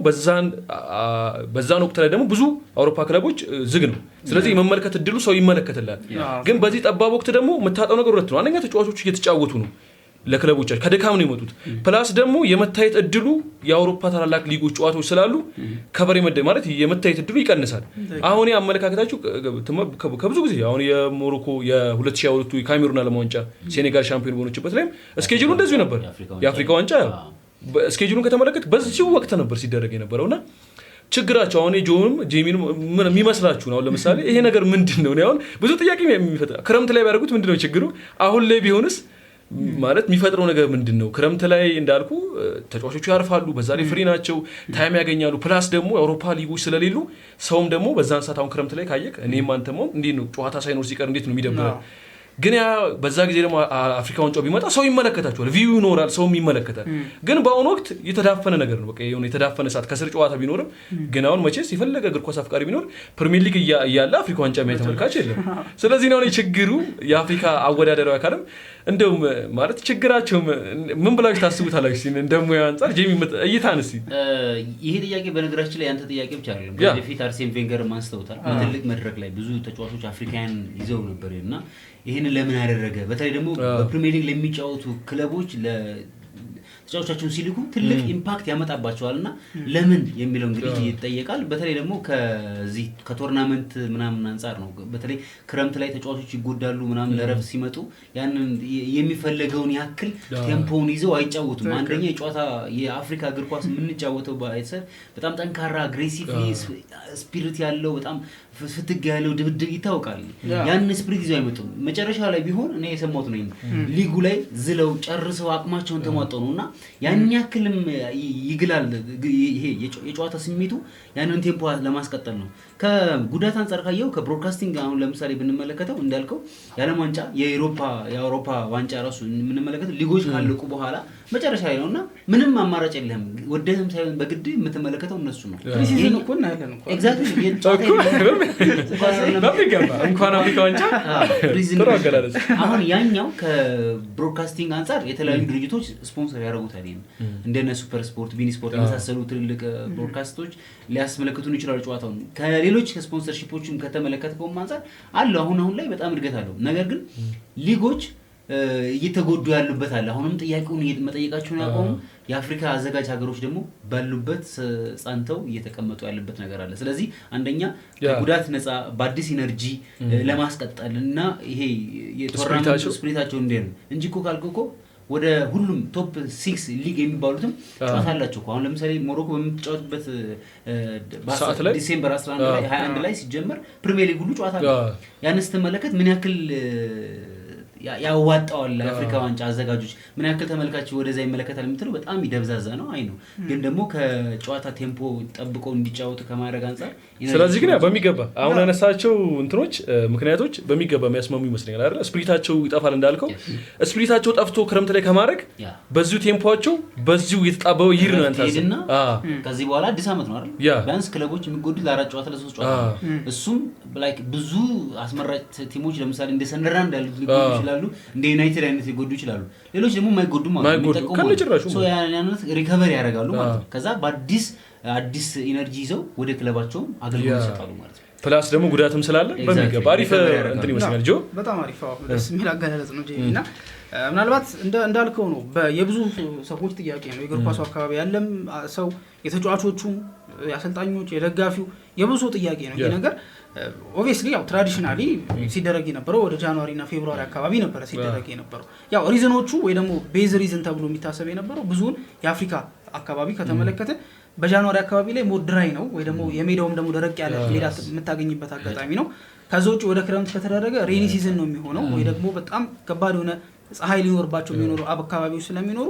በዛን ወቅት ላይ ደግሞ ብዙ አውሮፓ ክለቦች ዝግ ነው። ስለዚህ የመመልከት እድሉ ሰው ይመለከትላል። ግን በዚህ ጠባብ ወቅት ደግሞ የምታጣው ነገር ሁለት ነው። አንደኛ ተጫዋቾቹ እየተጫወቱ ነው ለክለቦቻቸው ከድካም ነው የመጡት። ፕላስ ደግሞ የመታየት እድሉ የአውሮፓ ታላላቅ ሊጎች ጨዋታዎች ስላሉ ከበሬ ማለት የመታየት እድሉ ይቀንሳል። አሁን አመለካከታችሁ ከብዙ ጊዜ አሁን የሞሮኮ የ2022 የካሜሩን ዓለም ዋንጫ ሴኔጋል ሻምፒዮን በሆነችበት ላይም እስኬጁሉ እንደዚሁ ነበር። የአፍሪካ ዋንጫ እስኬጁሉን ከተመለከት በዚሁ ወቅት ነበር ሲደረግ የነበረውና ችግራቸው አሁን ጄሚን የሚመስላችሁ ነው። ለምሳሌ ይሄ ነገር ምንድነው ነው? አሁን ብዙ ጥያቄ የሚፈጥራ ክረምት ላይ ቢያደርጉት ምንድነው ችግሩ? አሁን ላይ ቢሆንስ ማለት የሚፈጥረው ነገር ምንድነው? ክረምት ላይ እንዳልኩ ተጫዋቾቹ ያርፋሉ፣ በዛ ላይ ፍሪ ናቸው፣ ታይም ያገኛሉ። ፕላስ ደግሞ የአውሮፓ ሊጎች ስለሌሉ ሰውም ደግሞ በዛን ሰዓት አሁን ክረምት ላይ ካየክ እኔም አንተም እንዴት ነው ጨዋታ ሳይኖር ሲቀር እንዴት ነው የሚደብረው? ግን ያ በዛ ጊዜ ደግሞ አፍሪካ ዋንጫው ቢመጣ ሰው ይመለከታቸዋል፣ ቪው ይኖራል፣ ሰውም ይመለከታል። ግን በአሁኑ ወቅት የተዳፈነ ነገር ነው። በቃ የሆነ የተዳፈነ ሰዓት ከስር ጨዋታ ቢኖርም ግን አሁን መቼስ የፈለገ እግር ኳስ አፍቃሪ ቢኖር ፕሪሚየር ሊግ እያለ አፍሪካ ዋንጫ የሚያይ ተመልካች የለም። ስለዚህ ነው ችግሩ። የአፍሪካ አወዳደራዊ አካልም እንደውም ማለት ችግራቸው ምን ብላችሁ ታስቡታላችሁ? ሲን እንደሙያ አንፃር ጄሚ እይታን እስቲ ይሄ ጥያቄ በነገራችን ላይ አንተ ጥያቄ ብቻ አይደለም። በፊት አርሴን ቬንገር ማንስተውታል። በትልቅ መድረክ ላይ ብዙ ተጫዋቾች አፍሪካን ይዘው ነበርና ይሄንን ለምን ያደረገ በተለይ ደግሞ በፕሪሚየር ሊግ ለሚጫወቱ ክለቦች ተጫዋቾቻቸውን ሲልኩ ትልቅ ኢምፓክት ያመጣባቸዋልና ለምን የሚለው እንግዲህ ይጠየቃል። በተለይ ደግሞ ከዚህ ከቶርናመንት ምናምን አንፃር ነው። በተለይ ክረምት ላይ ተጫዋቾች ይጎዳሉ ምናምን ለረፍት ሲመጡ ያንን የሚፈለገውን ያክል ቴምፖውን ይዘው አይጫወቱም። አንደኛ የጨዋታ የአፍሪካ እግር ኳስ የምንጫወተው ባይሰር በጣም ጠንካራ አግሬሲቭ ስፒሪት ያለው በጣም ፍትግ ያለው ድብድብ ይታወቃል። ያን ስፒሪት ይዘው አይመጡም። መጨረሻ ላይ ቢሆን እኔ የሰማሁት ነው ሊጉ ላይ ዝለው ጨርሰው አቅማቸውን ተሟጠው ነውና ያን ያክልም ይግላል። ይሄ የጨዋታ ስሜቱ ያንን ቴምፖ ለማስቀጠል ነው። ከጉዳት አንፃር ካየው ከብሮድካስቲንግ አሁን ለምሳሌ ብንመለከተው እንዳልከው የዓለም ዋንጫ የአውሮፓ ዋንጫ ራሱ የምንመለከተው ሊጎች ካለቁ በኋላ መጨረሻ ላይ ነውና ምንም አማራጭ የለም። ወደህም ሳይሆን በግድ የምትመለከተው እነሱ ነው። ፕሪሲዝን እኮ ነው ያለን እኮ ኤግዛክትሊ እንኳን አፍሪካ ዋንጫ አሁን ያኛው ከብሮድካስቲንግ አንፃር የተለያዩ ድርጅቶች ስፖንሰር ያደርጉታል። እንደነ ሱፐር ስፖርት፣ ቢኒ ስፖርት የመሳሰሉ ትልልቅ ብሮድካስቶች ሊያስመለክቱን ይችላሉ ጨዋታውን። ከሌሎች ከስፖንሰርሺፖችም ከተመለከተው አንፃር አለው አሁን ላይ በጣም እድገት አለው። ነገር ግን ሊጎች እየተጎዱ ያሉበት አለ። አሁንም ጥያቄውን መጠየቃቸውን ያቆሙ የአፍሪካ አዘጋጅ ሀገሮች ደግሞ ባሉበት ጸንተው እየተቀመጡ ያለበት ነገር አለ። ስለዚህ አንደኛ ጉዳት ነፃ በአዲስ ኢነርጂ ለማስቀጠል እና ይሄ የቶርናመንት ስፕሪታቸው እንደ ነው እንጂ እኮ ካልኩ እኮ ወደ ሁሉም ቶፕ 6 ሊግ የሚባሉትም ጨዋታ አላቸው እኮ። አሁን ለምሳሌ ሞሮኮ በምትጫወትበት ዲሴምበር 11 ላይ 21 ላይ ሲጀመር ፕሪሚየር ሊግ ሁሉ ጨዋታ አለ። ያን ስትመለከት ምን ያክል ያዋጣዋል አፍሪካ ዋንጫ አዘጋጆች ምን ያክል ተመልካች ወደዛ ይመለከታል የምትለው በጣም ይደብዛዛ ነው። አይ ነው ግን ደግሞ ከጨዋታ ቴምፖ ጠብቀው እንዲጫወቱ ከማድረግ አንፃር ስለዚህ ግን በሚገባ አሁን ያነሳቸው እንትኖች ምክንያቶች በሚገባ የሚያስማሙ ይመስለኛል አይደል? ስፕሪታቸው ይጠፋል እንዳልከው ስፕሪታቸው ጠፍቶ ክረምት ላይ ከማድረግ በዚሁ ቴምፖአቸው በዚሁ የተጣበው ይር ነው አንታስና ከዚህ በኋላ አዲስ አመት ነው አይደል? ቢያንስ ክለቦች የሚጎዱት ለአራት ጨዋታ ለሶስት ጨዋታ እሱም ላይክ ብዙ አስመራጭ ቲሞች ለምሳሌ እንደ ሰንደርላንድ ያሉት ሊጎዱ ይችላሉ፣ እንደ ዩናይትድ አይነት ሊጎዱ ይችላሉ። ሌሎች ደግሞ የማይጎዱ ማለት ነው። ሶ ያንን ሪከቨሪ ያደርጋሉ ማለት ነው። ከዛ በአዲስ ኢነርጂ ይዘው ወደ ክለባቸው አገልግሎት ይሰጣሉ ማለት ነው። ፕላስ ደግሞ ጉዳትም ስላለ በሚገባ አሪፍ እንትን ይመስላል። ጆ በጣም አሪፍ ደስ የሚል አገላለጽ ነው ጄሚና ምናልባት እንዳልከው ነው የብዙ ሰዎች ጥያቄ ነው። የእግር ኳሱ አካባቢ ያለም ሰው የተጫዋቾቹም፣ የአሰልጣኞች፣ የደጋፊው የብዙ ጥያቄ ነው ይሄ ነገር። ኦብቪየስሊ ያው ትራዲሽናሊ ሲደረግ የነበረው ወደ ጃንዋሪ እና ፌብሩዋሪ አካባቢ ነበር ሲደረግ የነበረው። ያው ሪዝኖቹ ወይ ደግሞ ቤዝ ሪዝን ተብሎ የሚታሰብ የነበረው ብዙውን የአፍሪካ አካባቢ ከተመለከተ በጃንዋሪ አካባቢ ላይ ሞድ ድራይ ነው ወይ ደግሞ የሜዳውም ደግሞ ደረቅ ያለ ሜዳ የምታገኝበት አጋጣሚ ነው። ከዛ ውጭ ወደ ክረምት ከተደረገ ሬኒ ሲዝን ነው የሚሆነው ወይ ደግሞ በጣም ከባድ የሆነ ፀሐይ ሊኖርባቸው የሚኖሩ አካባቢዎች ስለሚኖሩ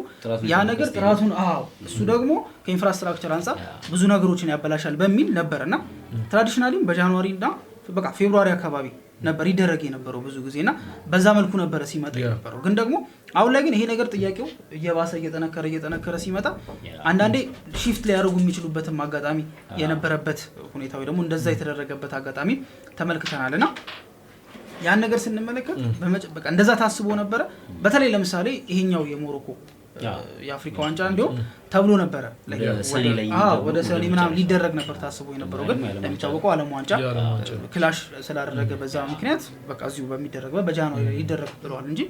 ያ ነገር ጥራቱን እሱ ደግሞ ከኢንፍራስትራክቸር አንፃር ብዙ ነገሮችን ያበላሻል በሚል ነበርና ትራዲሽናሊም በጃንዋሪ እና በቃ ፌብሩዋሪ አካባቢ ነበር ይደረግ የነበረው ብዙ ጊዜና በዛ መልኩ ነበር ሲመጣ የነበረው። ግን ደግሞ አሁን ላይ ግን ይሄ ነገር ጥያቄው እየባሰ እየጠነከረ ሲመጣ አንዳንዴ ሺፍት ሊያደርጉ የሚችሉበትም አጋጣሚ የነበረበት ሁኔታ ወይ ደግሞ እንደዛ የተደረገበት አጋጣሚ ተመልክተናልና ያን ነገር ስንመለከት በቃ እንደዛ ታስቦ ነበረ። በተለይ ለምሳሌ ይሄኛው የሞሮኮ የአፍሪካ ዋንጫ እንዲሁም ተብሎ ነበረ ወደ ሰኔ ምናምን ሊደረግ ነበር ታስቦ የነበረው። ግን እንደሚታወቀው ዓለም ዋንጫ ክላሽ ስላደረገ በዛ ምክንያት በቃ እዚሁ በሚደረግበት በጃንዋሪ ሊደረግ ብለዋል እንጂ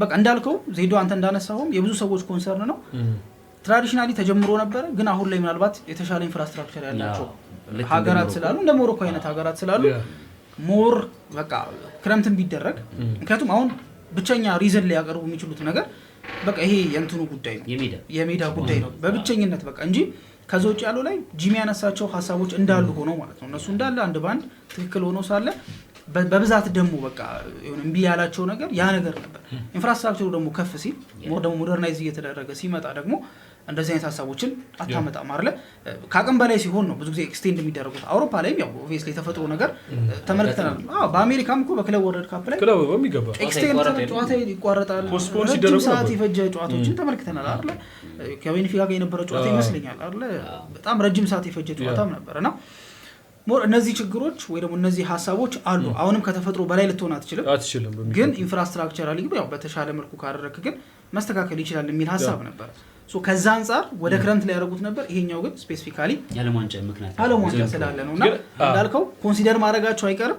በቃ እንዳልከው ዜዶ አንተ እንዳነሳውም የብዙ ሰዎች ኮንሰርን ነው። ትራዲሽናሊ ተጀምሮ ነበረ፣ ግን አሁን ላይ ምናልባት የተሻለ ኢንፍራስትራክቸር ያላቸው ሀገራት ስላሉ እንደ ሞሮኮ አይነት ሀገራት ስላሉ ሞር በቃ ክረምትን ቢደረግ ምክንያቱም አሁን ብቸኛ ሪዝን ላይ ያቀርቡ የሚችሉት ነገር በቃ ይሄ የእንትኑ ጉዳይ ነው የሜዳ ጉዳይ ነው በብቸኝነት በቃ እንጂ ከዛ ውጭ ያለው ላይ ጂሚ ያነሳቸው ሀሳቦች እንዳሉ ሆነው ማለት ነው እነሱ እንዳለ አንድ ባንድ ትክክል ሆኖ ሳለ በብዛት ደግሞ በቃ እምቢ ያላቸው ነገር ያ ነገር ነበር። ኢንፍራስትራክቸሩ ደግሞ ከፍ ሲል ደግሞ ሞደርናይዝ እየተደረገ ሲመጣ ደግሞ እንደዚህ አይነት ሀሳቦችን አታመጣም አይደለ? ከአቅም በላይ ሲሆን ነው ብዙ ጊዜ ኤክስቴንድ የሚደረጉት። አውሮፓ ላይም ያው ኦብቪየስሊ የተፈጥሮ ነገር ተመልክተናል። በአሜሪካም እኮ በክለብ ወርልድ ካፕ ላይ ኤክስቴንድ ጨዋታ ይቋረጣል፣ ረጅም ሰዓት የፈጀ ጨዋታዎችን ተመልክተናል አይደለ? ከቤኒፊካ ጋር የነበረው ጨዋታ ይመስለኛል አይደለ? በጣም ረጅም ሰዓት የፈጀ ጨዋታም ነበርና እነዚህ ችግሮች ወይ ደግሞ እነዚህ ሀሳቦች አሉ። አሁንም ከተፈጥሮ በላይ ልትሆን አትችልም፣ ግን ኢንፍራስትራክቸራሊ ያው በተሻለ መልኩ ካደረክ ግን መስተካከል ይችላል የሚል ሀሳብ ነበር። ከዛ አንጻር ወደ ክረምት ላይ ያደረጉት ነበር። ይሄኛው ግን ስፔሲፊካሊ ዓለም ዋንጫ ምክንያት ዓለም ዋንጫ ስላለ ነውና እንዳልከው ኮንሲደር ማድረጋቸው አይቀርም።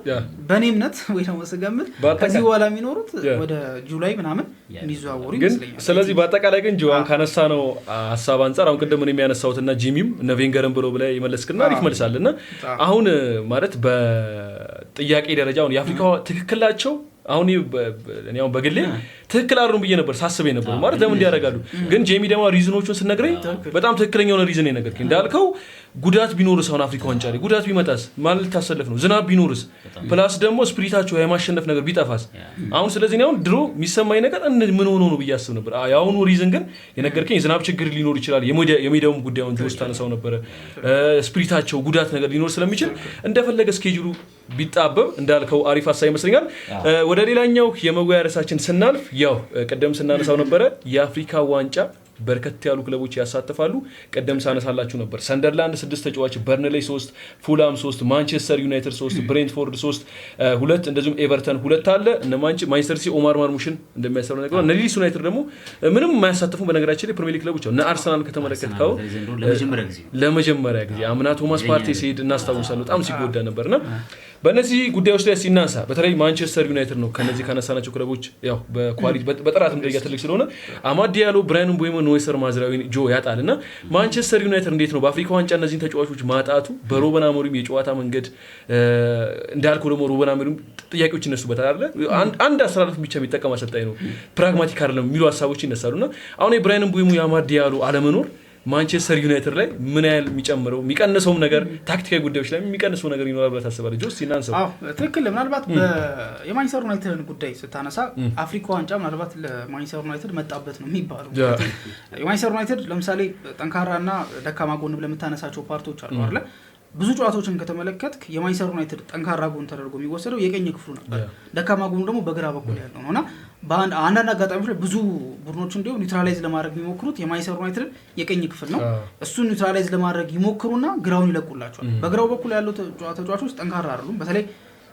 በኔ እምነት ወይ ደግሞ ስገምት ከዚህ በኋላ የሚኖሩት ወደ ጁላይ ምናምን የሚዘዋወሩ ይመስለኛል። ስለዚህ በአጠቃላይ ግን ጆዋን ካነሳ ነው ሀሳብ አንጻር አሁን ቅድም እኔም ያነሳሁትና ጂሚም እነ ቬንገርን ብሎ ብለ ይመለስክና አሪፍ መልሳልና አሁን ማለት በጥያቄ ደረጃ አሁን የአፍሪካ ትክክላቸው አሁን እኔ አሁን በግሌ ትክክል አይደሉም ብዬ ነበር ሳስብ ነበር ማለት ለምን እንዲያደርጋሉ። ግን ጄሚ ደግሞ ሪዝኖቹን ስነግረኝ በጣም ትክክለኛ የሆነ ሪዝን የነገርከኝ እንዳልከው ጉዳት ቢኖርስ አሁን አፍሪካ ዋንጫ ላይ ጉዳት ቢመጣስ ማለት ታሰለፍ ነው። ዝናብ ቢኖርስ ፕላስ ደግሞ ስፒሪታቸው የማሸነፍ ነገር ቢጠፋስ አሁን ስለዚህ ነው ድሮ የሚሰማኝ ነገር ምን ሆኖ ነው ብዬ አስብ ነበር። ያውኑ ሪዝን ግን የነገርከኝ የዝናብ ችግር ሊኖር ይችላል። የሜዳውም ጉዳዩን ጆስ ታነሳው ነበር። ስፒሪታቸው ጉዳት ነገር ሊኖር ስለሚችል እንደፈለገ ስኬጁሉ ቢጣበብ እንዳልከው አሪፍ ሀሳብ ይመስለኛል። ወደ ሌላኛው የመወያ ርዕሳችን ስናልፍ ያው ቀደም ስናነሳው ነበረ የአፍሪካ ዋንጫ በርከት ያሉ ክለቦች ያሳተፋሉ። ቀደም ሳነሳላችሁ ነበር ሰንደርላንድ 6 ተጫዋች፣ በርንሌ 3፣ ፉላም 3፣ ማንቸስተር ዩናይትድ 3፣ ብሬንትፎርድ 3 2 እንደዚሁም ኤቨርተን 2 አለ። እነ ማንቸስተር ሲቲ ኦማር ማርሙሽን እንደሚያሰሩ ነገር እነ ሊድስ ዩናይትድ ደግሞ ምንም የማያሳተፉ በነገራችን ላይ ፕሪሚየር ሊግ ክለቦች ነው። እነ አርሰናል ከተመለከትከው ለመጀመሪያ ጊዜ አምና ቶማስ ፓርቴ ሲሄድ እናስታውሳለን በጣም ሲጎዳ ነበርና በእነዚህ ጉዳዮች ላይ ሲናንሳ በተለይ ማንቸስተር ዩናይትድ ነው ከነዚህ ካነሳናቸው ክለቦች ያው በኳሊቲ በጥራትም ደረጃ ትልቅ ስለሆነ አማድ ዲያሎ፣ ብራያን ምቡሞ፣ ኖይሰር ማዝራዊ ጆ ያጣልና ማንቸስተር ዩናይትድ እንዴት ነው በአፍሪካ ዋንጫ እነዚህን ተጫዋቾች ማጣቱ በሩበን አሞሪም የጨዋታ መንገድ እንዳልኩ ደግሞ ሩበን አሞሪም ጥያቄዎች ይነሱበታል አይደል? አንድ አሰላለፍ ብቻ የሚጠቀም አሰልጣኝ ነው ፕራግማቲክ አይደለም የሚሉ ሀሳቦች ይነሳሉና አሁን የብራያን ምቡሞ የአማድ ዲያሎ አለመኖር ማንቸስተር ዩናይትድ ላይ ምን ያህል የሚጨምረው የሚቀንሰው ነገር ታክቲካዊ ጉዳዮች ላይ የሚቀንሰው ነገር ይኖራል ብለህ ታስባለህ? ጆስ ሲናንሰው ትክክል። ምናልባት የማንቸስተር ዩናይትድን ጉዳይ ስታነሳ አፍሪካ ዋንጫ ምናልባት ለማንቸስተር ዩናይትድ መጣበት ነው የሚባለው። የማንቸስተር ዩናይትድ ለምሳሌ ጠንካራና ደካማ ጎን ብለህ የምታነሳቸው ፓርቶች አሉ አይደል? ብዙ ጨዋታዎችን ከተመለከትክ የማንቸስተር ዩናይትድ ጠንካራ ጎን ተደርጎ የሚወሰደው የቀኝ ክፍሉ ነበር። ደካማ ጎኑ ደግሞ በግራ በኩል ያለው ነውና በአንዳንድ አጋጣሚዎች ላይ ብዙ ቡድኖች እንዲሁ ኒውትራላይዝ ለማድረግ የሚሞክሩት የማንቸስተር ዩናይትድ የቀኝ ክፍል ነው። እሱን ኒውትራላይዝ ለማድረግ ይሞክሩና ግራውን ይለቁላቸዋል። በግራው በኩል ያለው ተጫዋቾች ጠንካራ አይደሉም። በተለይ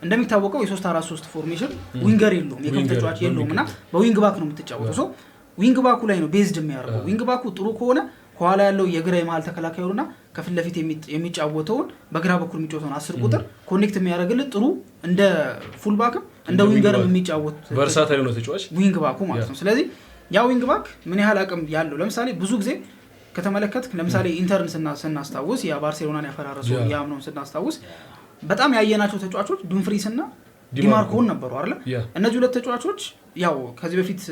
እንደሚታወቀው የ3-4-3 ፎርሜሽን ዊንገር የለውም፣ የክንፍ ተጫዋች የለውም እና በዊንግ ባክ ነው የምትጫወተው። ዊንግ ባኩ ላይ ነው ቤዝድ የሚያደርገው። ዊንግ ባኩ ጥሩ ከሆነ ከኋላ ያለው የግራ የመሃል ተከላካዩና ከፊት ለፊት የሚጫወተውን በግራ በኩል የሚጫወተውን 10 ቁጥር ኮኔክት የሚያደርግልህ ጥሩ እንደ ፉል ባክም እንደ ዊንገርም የሚጫወት ቨርሳታይል ነው ተጫዋች ዊንግ ባኩ ማለት ነው። ስለዚህ ያ ዊንግ ባክ ምን ያህል አቅም ያለው ለምሳሌ ብዙ ጊዜ ከተመለከትክ ለምሳሌ ኢንተርን ስናስታውስ ያ ባርሴሎናን ያፈራረሰው ያምነውን ስናስታውስ በጣም ያየናቸው ተጫዋቾች ዱምፍሪስ እና ዲማርኮን ነበሩ አይደል? እነዚህ ሁለት ተጫዋቾች ያው ከዚህ በፊት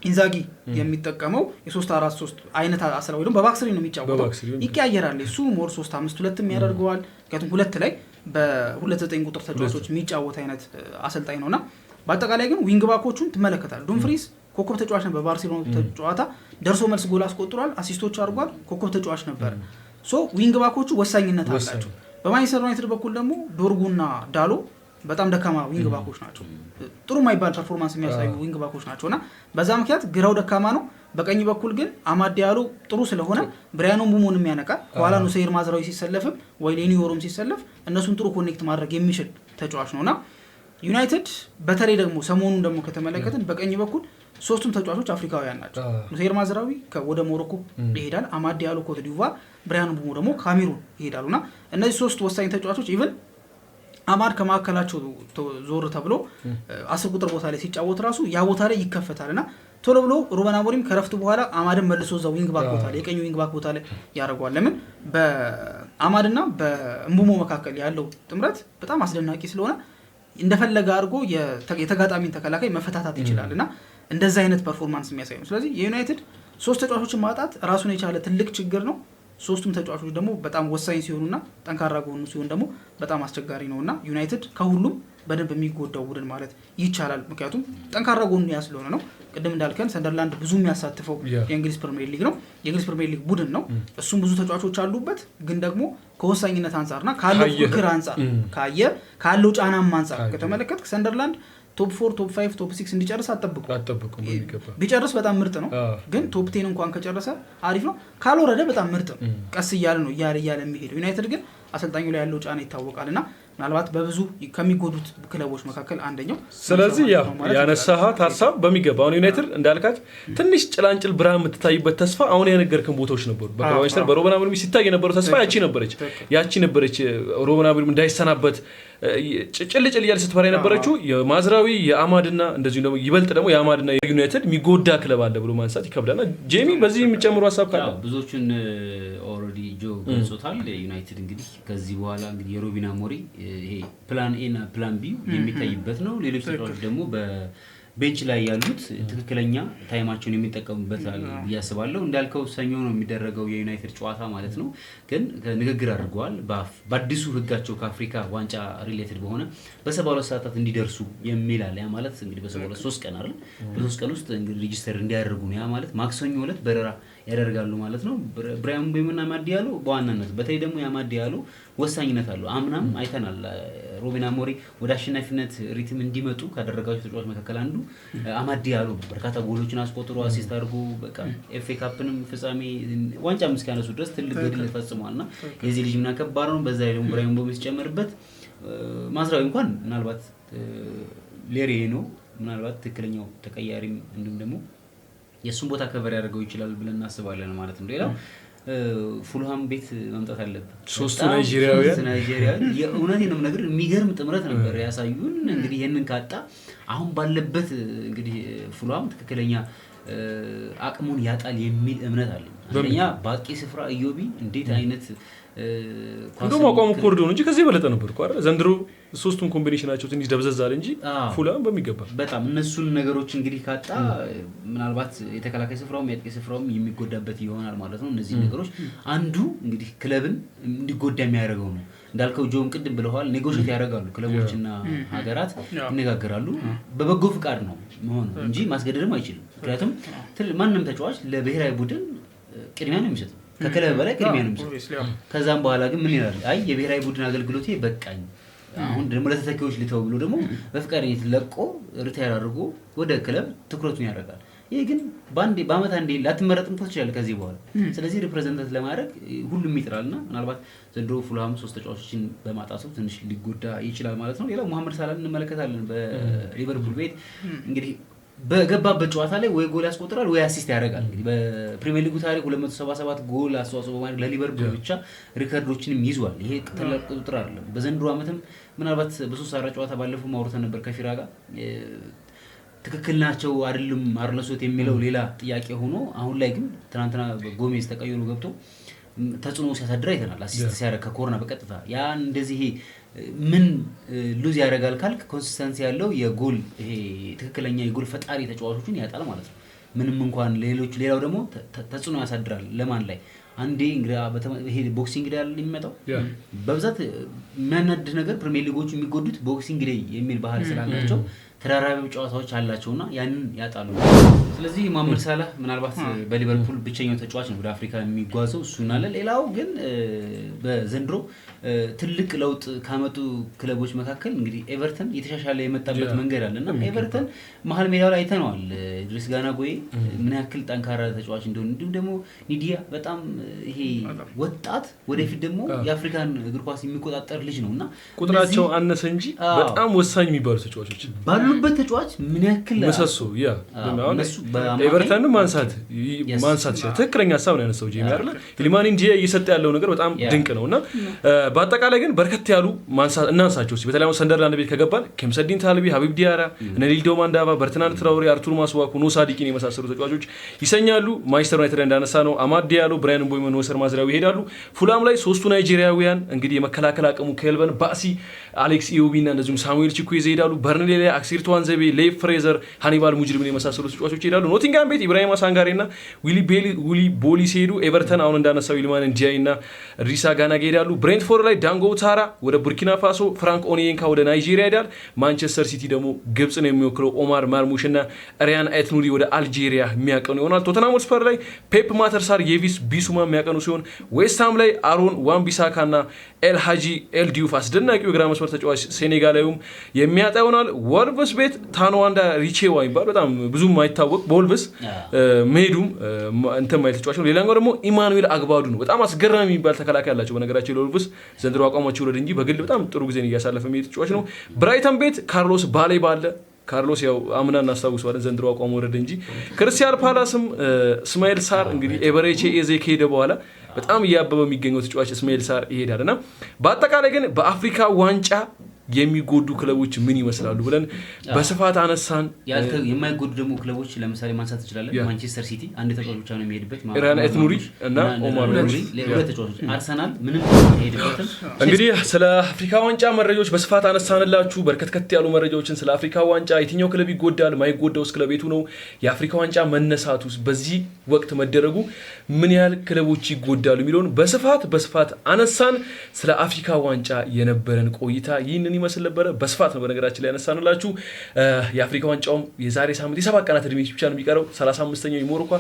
ኢንዛጊ የሚጠቀመው የ3-4-3 አይነት አሰላ ወይ ደግሞ በባክስሪ ነው የሚጫወተው። ይቀያየራል። እሱ ሞር 3-5-2 ያደርገዋል። ምክንያቱም ሁለት ላይ በ2-9 ቁጥር ተጫዋቾች የሚጫወት አይነት አሰልጣኝ ነውና በአጠቃላይ ግን ዊንግ ባኮቹን ትመለከታል። ዱምፍሪስ ኮከብ ተጫዋች ነበር። በባርሴሎና ጨዋታ ደርሶ መልስ ጎል አስቆጥሯል፣ አሲስቶች አድርጓል። ኮከብ ተጫዋች ነበር። ዊንግ ባኮቹ ወሳኝነት አላቸው። በማንቸስተር ዩናይትድ በኩል ደግሞ ዶርጉና ዳሎ በጣም ደካማ ዊንግ ባኮች ናቸው። ጥሩ ማይባል ፐርፎርማንስ የሚያሳዩ ዊንግ ባኮች ናቸውና በዛ ምክንያት ግራው ደካማ ነው። በቀኝ በኩል ግን አማድ ዲያሎ ጥሩ ስለሆነ ብራያን ምቡሞን የሚያነቃል። ከኋላ ኑሰይር ማዝራዊ ሲሰለፍም ወይ ሌኒ ዮሮም ሲሰለፍ እነሱን ጥሩ ኮኔክት ማድረግ የሚችል ተጫዋች ነውና ዩናይትድ በተለይ ደግሞ ሰሞኑን ደግሞ ከተመለከትን በቀኝ በኩል ሶስቱም ተጫዋቾች አፍሪካውያን ናቸው። ኑሰይር ማዝራዊ ወደ ሞሮኮ ይሄዳል። አማድ ዲያሎ ኮት ዲቯር፣ ብራያን ምቡሞ ደግሞ ካሜሩን ይሄዳሉና እነዚህ ሶስት ወሳኝ ተጫዋቾች ኢቭን አማድ ከማከላቸው ዞር ተብሎ 10 ቁጥር ቦታ ላይ ሲጫወት ራሱ ያ ቦታ ላይ ይከፈታልና ቶሎ ብሎ ሩበን አሞሪም ከረፍቱ በኋላ አማድን መልሶ እዛው ዊንግ ባክ ቦታ ላይ የቀኝ ዊንግ ባክ ቦታ ላይ ያደርገዋል። ለምን በአማድና በምቡሞ መካከል ያለው ጥምረት በጣም አስደናቂ ስለሆነ እንደፈለገ አድርጎ የተጋጣሚን ተከላካይ መፈታታት ይችላልና እንደዛ አይነት ፐርፎርማንስ የሚያሳይ ነው። ስለዚህ የዩናይትድ ሶስት ተጫዋቾችን ማጣት ራሱን የቻለ ትልቅ ችግር ነው። ሶስቱም ተጫዋቾች ደግሞ በጣም ወሳኝ ሲሆኑና ጠንካራ ጎኑ ሲሆን ደግሞ በጣም አስቸጋሪ ነውና ዩናይትድ ከሁሉም በደንብ የሚጎዳው ቡድን ማለት ይቻላል። ምክንያቱም ጠንካራ ጎኑ ያ ስለሆነ ነው። ቅድም እንዳልከን ሰንደርላንድ ብዙ የሚያሳትፈው የእንግሊዝ ፕሪሚየር ሊግ ነው። የእንግሊዝ ፕሪሚየር ሊግ ቡድን ነው። እሱም ብዙ ተጫዋቾች አሉበት። ግን ደግሞ ከወሳኝነት አንጻርና ካለው ፍክር አንጻር ካለው ጫናም አንጻር ከተመለከትክ ሰንደርላንድ ቶፕ 4 ቶፕ 5 ቶፕ 6 እንዲጨርስ አጠብቁ ቢጨርስ በጣም ምርጥ ነው። ግን ቶፕ 10 እንኳን ከጨረሰ አሪፍ ነው። ካልወረደ በጣም ምርጥ ነው። ቀስ እያለ ነው እያለ የሚሄደው። ዩናይትድ ግን አሰልጣኙ ላይ ያለው ጫና ይታወቃልና ምናልባት በብዙ ከሚጎዱት ክለቦች መካከል አንደኛው። ስለዚህ ያነሳሃት ሀሳብ በሚገባ አሁን ዩናይትድ እንዳልካት ትንሽ ጭላንጭል ብርሃን የምትታይበት ተስፋ አሁን የነገርከን ቦታዎች ነበሩ። በክለባችን በሮበን አሞሪም ሲታይ የነበረው ተስፋ ያቺ ነበረች። ሮበን አሞሪም እንዳይሰናበት ጭልጭል እያለ ስትፈራ የነበረችው የማዝራዊ የአማድና እንደዚሁም ደግሞ ይበልጥ ደግሞ የአማድና የዩናይትድ የሚጎዳ ክለብ አለ ብሎ ማንሳት ይከብዳልና ጄሚ በዚህ የሚጨምሩ ሀሳብ ካለ ብዙዎቹን ኦልሬዲ ጆ ገልጾታል። ዩናይትድ እንግዲህ ከዚህ በኋላ እንግዲህ የሮበን አሞሪም ይሄ ፕላን ኤ እና ፕላን ቢ የሚታይበት ነው። ሌሎች ተጫዋቾች ደግሞ በቤንች ላይ ያሉት ትክክለኛ ታይማቸውን የሚጠቀሙበት ብዬ አስባለሁ። እንዳልከው ሰኞ ነው የሚደረገው የዩናይትድ ጨዋታ ማለት ነው። ግን ንግግር አድርገዋል በአዲሱ ህጋቸው ከአፍሪካ ዋንጫ ሪሌትድ በሆነ በ72 ሰዓታት እንዲደርሱ የሚል አለ። ያ ማለት እንግዲህ በ73 3 ቀን አይደል? በ3 ቀን ውስጥ እንግዲህ ሬጂስተር እንዲያደርጉ ነው። ያ ማለት ማክሰኞ ዕለት በረራ ያደርጋሉ ማለት ነው። ብራያን ምቤሞና አማድ ዲያሎ በዋናነት በተለይ ደግሞ የአማድ ዲያሎ ወሳኝነት አለው። አምናም አይተናል ሮበን አሞሪም ወደ አሸናፊነት ሪትም እንዲመጡ ካደረጋቸው ተጫዋቾች መካከል አንዱ አማድ ዲያሎ በርካታ ጎሎችን አስቆጥሮ አሲስት አድርጎ በቃ ኤፍኤ ካፕንም ፍጻሜ ዋንጫ እስኪያነሱ ድረስ ትልቅ ገድል ፈጽሟልና የዚህ ልጅ ምና ከባድ ነው። በዛ ላይ ደግሞ ብራያን ምቤሞ ሲጨመርበት ማዝራዊ እንኳን ምናልባት ሌሪ ነው ምናልባት ትክክለኛው ተቀያሪም እንዲሁም ደግሞ የሱን ቦታ ከቨር ያደርገው ይችላል ብለን እናስባለን ማለት ነው። ሌላው ፉልሃም ቤት መምጣት አለበት። ሶስቱ ናይጄሪያውያን የእውነቴን ነው ነገር የሚገርም ጥምረት ነበር ያሳዩን። እንግዲህ ይሄንን ካጣ አሁን ባለበት እንግዲህ ፉልሃም ትክክለኛ አቅሙን ያጣል የሚል እምነት አለ። አንደኛ ባቂ ስፍራ ኢዮቢ እንዴት አይነት እንደውም አቋሙ ኮርዶ ነው እንጂ ከዚህ በለጠ ነበር እኮ አይደል? ዘንድሮ ሶስቱን ኮምቢኔሽናቸው ትንሽ ደብዘዛል እንጂ ፉልሃም በሚገባ በጣም እነሱን ነገሮች እንግዲህ ካጣ ምናልባት የተከላካይ ስፍራውም የአጥቂ ስፍራውም የሚጎዳበት ይሆናል ማለት ነው። እነዚህ ነገሮች አንዱ እንግዲህ ክለብን እንዲጎዳ የሚያደርገው ነው። እንዳልከው ጆን ቅድም ብለዋል፣ ኔጎሽት ያደርጋሉ ክለቦችና ሀገራት ይነጋገራሉ። በበጎ ፍቃድ ነው መሆኑ እንጂ ማስገደድም አይችልም። ምክንያቱም ማንም ተጫዋች ለብሔራዊ ቡድን ቅድሚያ ነው የሚሰጠው፣ ከክለብ በላይ ቅድሚያ ነው የሚሰጠው። ከዛም በኋላ ግን ምን ይላል? አይ የብሔራዊ ቡድን አገልግሎቴ በቃኝ፣ አሁን ደግሞ ለተተኪዎች ልተው ብሎ ደግሞ በፍቃደኝነት ለቆ ሪታየር አድርጎ ወደ ክለብ ትኩረቱን ያደርጋል። ይሄ ግን በአመት አንዴ ላትመረጥም ትችላለህ ከዚህ በኋላ። ስለዚህ ሪፕሬዘንታንት ለማድረግ ሁሉም ይጥራልና ምናልባት ዘንድሮ ፉልሃም 3 ተጫዋቾችን በማጣቱ ትንሽ ሊጎዳ ይችላል ማለት ነው። ሌላው መሐመድ ሳላህን እንመለከታለን በሊቨርፑል ቤት እንግዲህ በገባበት ጨዋታ ላይ ወይ ጎል ያስቆጥራል ወይ አሲስት ያደርጋል። እንግዲህ በፕሪሚየር ሊጉ ታሪክ 277 ጎል አስተዋጽኦ በማድረግ ለሊቨርፑል ብቻ ሪከርዶችንም ይዟል። ይሄ ትልቅ ቁጥር አይደለም። በዘንድሮ አመትም ምናልባት በ3 ጨዋታ ባለፈው ማውራተን ነበር ከፊራ ጋር ትክክል ናቸው አይደለም አርለሶት የሚለው ሌላ ጥያቄ ሆኖ አሁን ላይ ግን ትናንትና ጎሜዝ ተቀይሮ ገብቶ ተጽዕኖ ሲያሳድር አይተናል። አሲስት ሲያደርግ ከኮርና በቀጥታ ያ እንደዚህ ምን ሉዝ ያደርጋል ካልክ ኮንሲስተንሲ ያለው የጎል ይሄ ትክክለኛ የጎል ፈጣሪ ተጫዋቾችን ያጣል ማለት ነው። ምንም እንኳን ሌላው ደግሞ ተጽዕኖ ያሳድራል። ለማን ላይ አንዴ እንግዲህ ይሄ ቦክሲንግ ላይ የሚመጣው በብዛት የሚያናድድ ነገር ፕሪሚየር ሊጎቹ የሚጎዱት ቦክሲንግ ላይ የሚል ባህል ስላላቸው ተራራቢ ጨዋታዎች አላቸውና ያንን ያጣሉ። ስለዚህ መሐመድ ሳላህ ምናልባት በሊቨርፑል ብቸኛው ተጫዋች ነው ወደ አፍሪካ የሚጓዘው እሱና ሌላው ግን በዘንድሮ ትልቅ ለውጥ ካመጡ ክለቦች መካከል እንግዲህ ኤቨርተን የተሻሻለ የመጣበት መንገድ አለና ኤቨርተን መሀል ሜዳው ላይ አይተነዋል። ድሪስ ጋናጎዬ ምን ያክል ጠንካራ ተጫዋች እንደሆነ እንዲሁም ደግሞ ኒዲያ በጣም ይሄ ወጣት ወደፊት ደግሞ የአፍሪካን እግር ኳስ የሚቆጣጠር ልጅ ነውና ቁጥራቸው አነሰ እንጂ በጣም ወሳኝ የሚባሉ ተጫዋቾች ባሉበት ተጫዋች ምን ያክል መሰሶ ኤቨርተን ማንሳት ይችላል። ትክክለኛ ሀሳብ ነው ያነሳው ጄሚ አይደል? ኢሊማኒ እንጂ እየሰጠ ያለው ነገር በጣም ድንቅ ነውና በአጠቃላይ ግን በርከት ያሉ እናንሳቸው። በተለይ ሰንደርላንድ ቤት ከገባን ኬምሰዲን ታልቢ፣ ሀቢብ ዲያራ፣ ነሊልዶ ማንዳባ፣ በርትናንድ ትራውሬ፣ አርቱር ማስዋኩ፣ ኖ ሳዲቂን የመሳሰሉ ተጫዋቾች ይሰኛሉ። ማንቸስተር ዩናይትድ እንዳነሳ ነው አማድ ዲያሎ፣ ብራያን ምቤሞ፣ ኖሰር ማዝራዊ ይሄዳሉ። ፉላም ላይ 3ቱ ናይጄሪያውያን እንግዲህ የመከላከል አቅሙ ከኤልበን ባሲ፣ አሌክስ ኢዮቢና እንደዚሁም ሳሙኤል ቺኩዌዜ ይሄዳሉ። በርንሌ ላይ አክሲር ኤርቷን ዘቤ፣ ሌቭ ፍሬዘር፣ ሃኒባል ሙጅሪምን የመሳሰሉ ተጫዋቾች ይሄዳሉ። ኖቲንጋም ቤት ኢብራሂማ ሳንጋሬ እና ዊሊ ቦሊ ሲሄዱ ኤቨርተን አሁን እንዳነሳው ኢልማን እንዲያይ እና ሪሳ ጋና ይሄዳሉ። ብሬንትፎርድ ላይ ዳንጎ ታራ ወደ ቡርኪና ፋሶ፣ ፍራንክ ኦኒየንካ ወደ ናይጄሪያ ይሄዳል። ማንቸስተር ሲቲ ደግሞ ግብፅን የሚወክለው ኦማር ማርሙሽ እና ሪያን አይትኑሪ ወደ አልጄሪያ የሚያቀኑ ይሆናል። ቶተንሃም ሆትስፐር ላይ ፔፕ ማተርሳር፣ የቪስ ቢሱማ የሚያቀኑ ሲሆን ዌስትሃም ላይ አሮን ዋን-ቢሳካ እና ኤልሃጂ ኤልዲዩፍ አስደናቂው የግራ መስመር ተጫዋች ሴኔጋላዊውም የሚያጣ ይሆናል። ወልቭስ ቤት ታንዋንዳ ሪቼዋ ይባል በጣም ብዙም አይታወቅ በወልቭስ መሄዱም እንትን ማይል ተጫዋች ነው። ሌላኛው ደግሞ ኢማኑኤል አግባዱ ነው። በጣም አስገራሚ የሚባል ተከላካይ ያላቸው በነገራቸው ለወልቭስ ዘንድሮ አቋማቸው ወረድ እንጂ በግል በጣም ጥሩ ጊዜን እያሳለፈ የሚሄድ ተጫዋች ነው። ብራይተን ቤት ካርሎስ ባሌባ አለ። ካርሎስ ያው አምና እናስታውሰዋለን ዘንድሮ አቋሙ ወረደ እንጂ። ክርስቲያን ፓላስም እስማኤል ሳር እንግዲህ ኤቨሬቼ ኤዜ ከሄደ በኋላ በጣም እያበበ የሚገኘው ተጫዋች እስማኤል ሳር ይሄዳል እና በአጠቃላይ ግን በአፍሪካ ዋንጫ የሚጎዱ ክለቦች ምን ይመስላሉ ብለን በስፋት አነሳን። የማይጎዱ ደግሞ ክለቦች ለምሳሌ ማንሳት እንችላለን። ማንቸስተር ሲቲ አንድ ተጫዋች ብቻ ነው የሚሄድበት፣ ሪያን አይትኑሪ እና ኦማር ማርሙሽ። ሁለት ተጫዋቾች አርሰናል ምንም አይሄድበትም። እንግዲህ ስለ አፍሪካ ዋንጫ መረጃዎች በስፋት አነሳንላችሁ። በርከት ያሉ መረጃዎችን ስለ አፍሪካ ዋንጫ የትኛው ክለብ ይጎዳል፣ ማይጎዳውስ ክለብ የቱ ነው፣ የአፍሪካ ዋንጫ መነሳቱ በዚህ ወቅት መደረጉ ምን ያህል ክለቦች ይጎዳሉ የሚለውን በስፋት አነሳን። ስለ አፍሪካ ዋንጫ የነበረን ቆይታ ይህንን ይመስል ነበረ። በስፋት ነው በነገራችን ላይ ያነሳንላችሁ። የአፍሪካ ዋንጫውም የዛሬ ሳምንት የ7 ቀናት እድሜ ብቻ ነው የሚቀረው። 35ኛው የሞሮኮ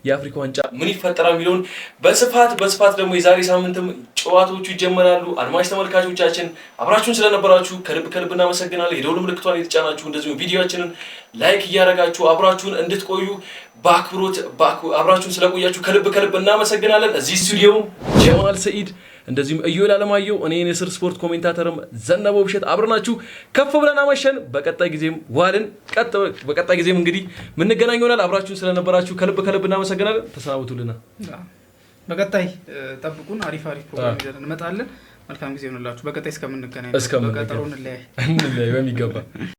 የአፍሪካ ዋንጫ ምን ይፈጠራል የሚለውን በስፋት ደግሞ የዛሬ ሳምንትም ጨዋታዎቹ ይጀመራሉ። አድማጭ ተመልካቾቻችን አብራችሁን ስለነበራችሁ ከልብ እናመሰግናለን። የደውል ምልክቷን የተጫናችሁ እንደዚሁ ቪዲዮአችንን ላይክ እያደረጋችሁ አብራችሁን እንድትቆዩ በአክብሮት አብራችሁን ስለቆያችሁ ከልብ እናመሰግናለን። እዚህ ስቱዲዮ ጀማል ሰኢድ እንደዚሁም እዮል አለማየሁ እኔ የንስር ስፖርት ኮሜንታተርም ዘነበው ብሸት አብረናችሁ ከፍ ብለን አመሸን። በቀጣይ ጊዜም ዋልን። በቀጣይ ጊዜም እንግዲህ ምን ገናኝ ይሆናል። አብራችሁን ስለነበራችሁ ከልብ እናመሰግናለን። ተሰናብቱልና በቀጣይ ጠብቁን። አሪፍ ፕሮግራም ይዘን እንመጣለን። መልካም ጊዜ ይሆንላችሁ። በቀጣይ እስከምንገናኝ በቀጠሮ እንለያይ በሚገባ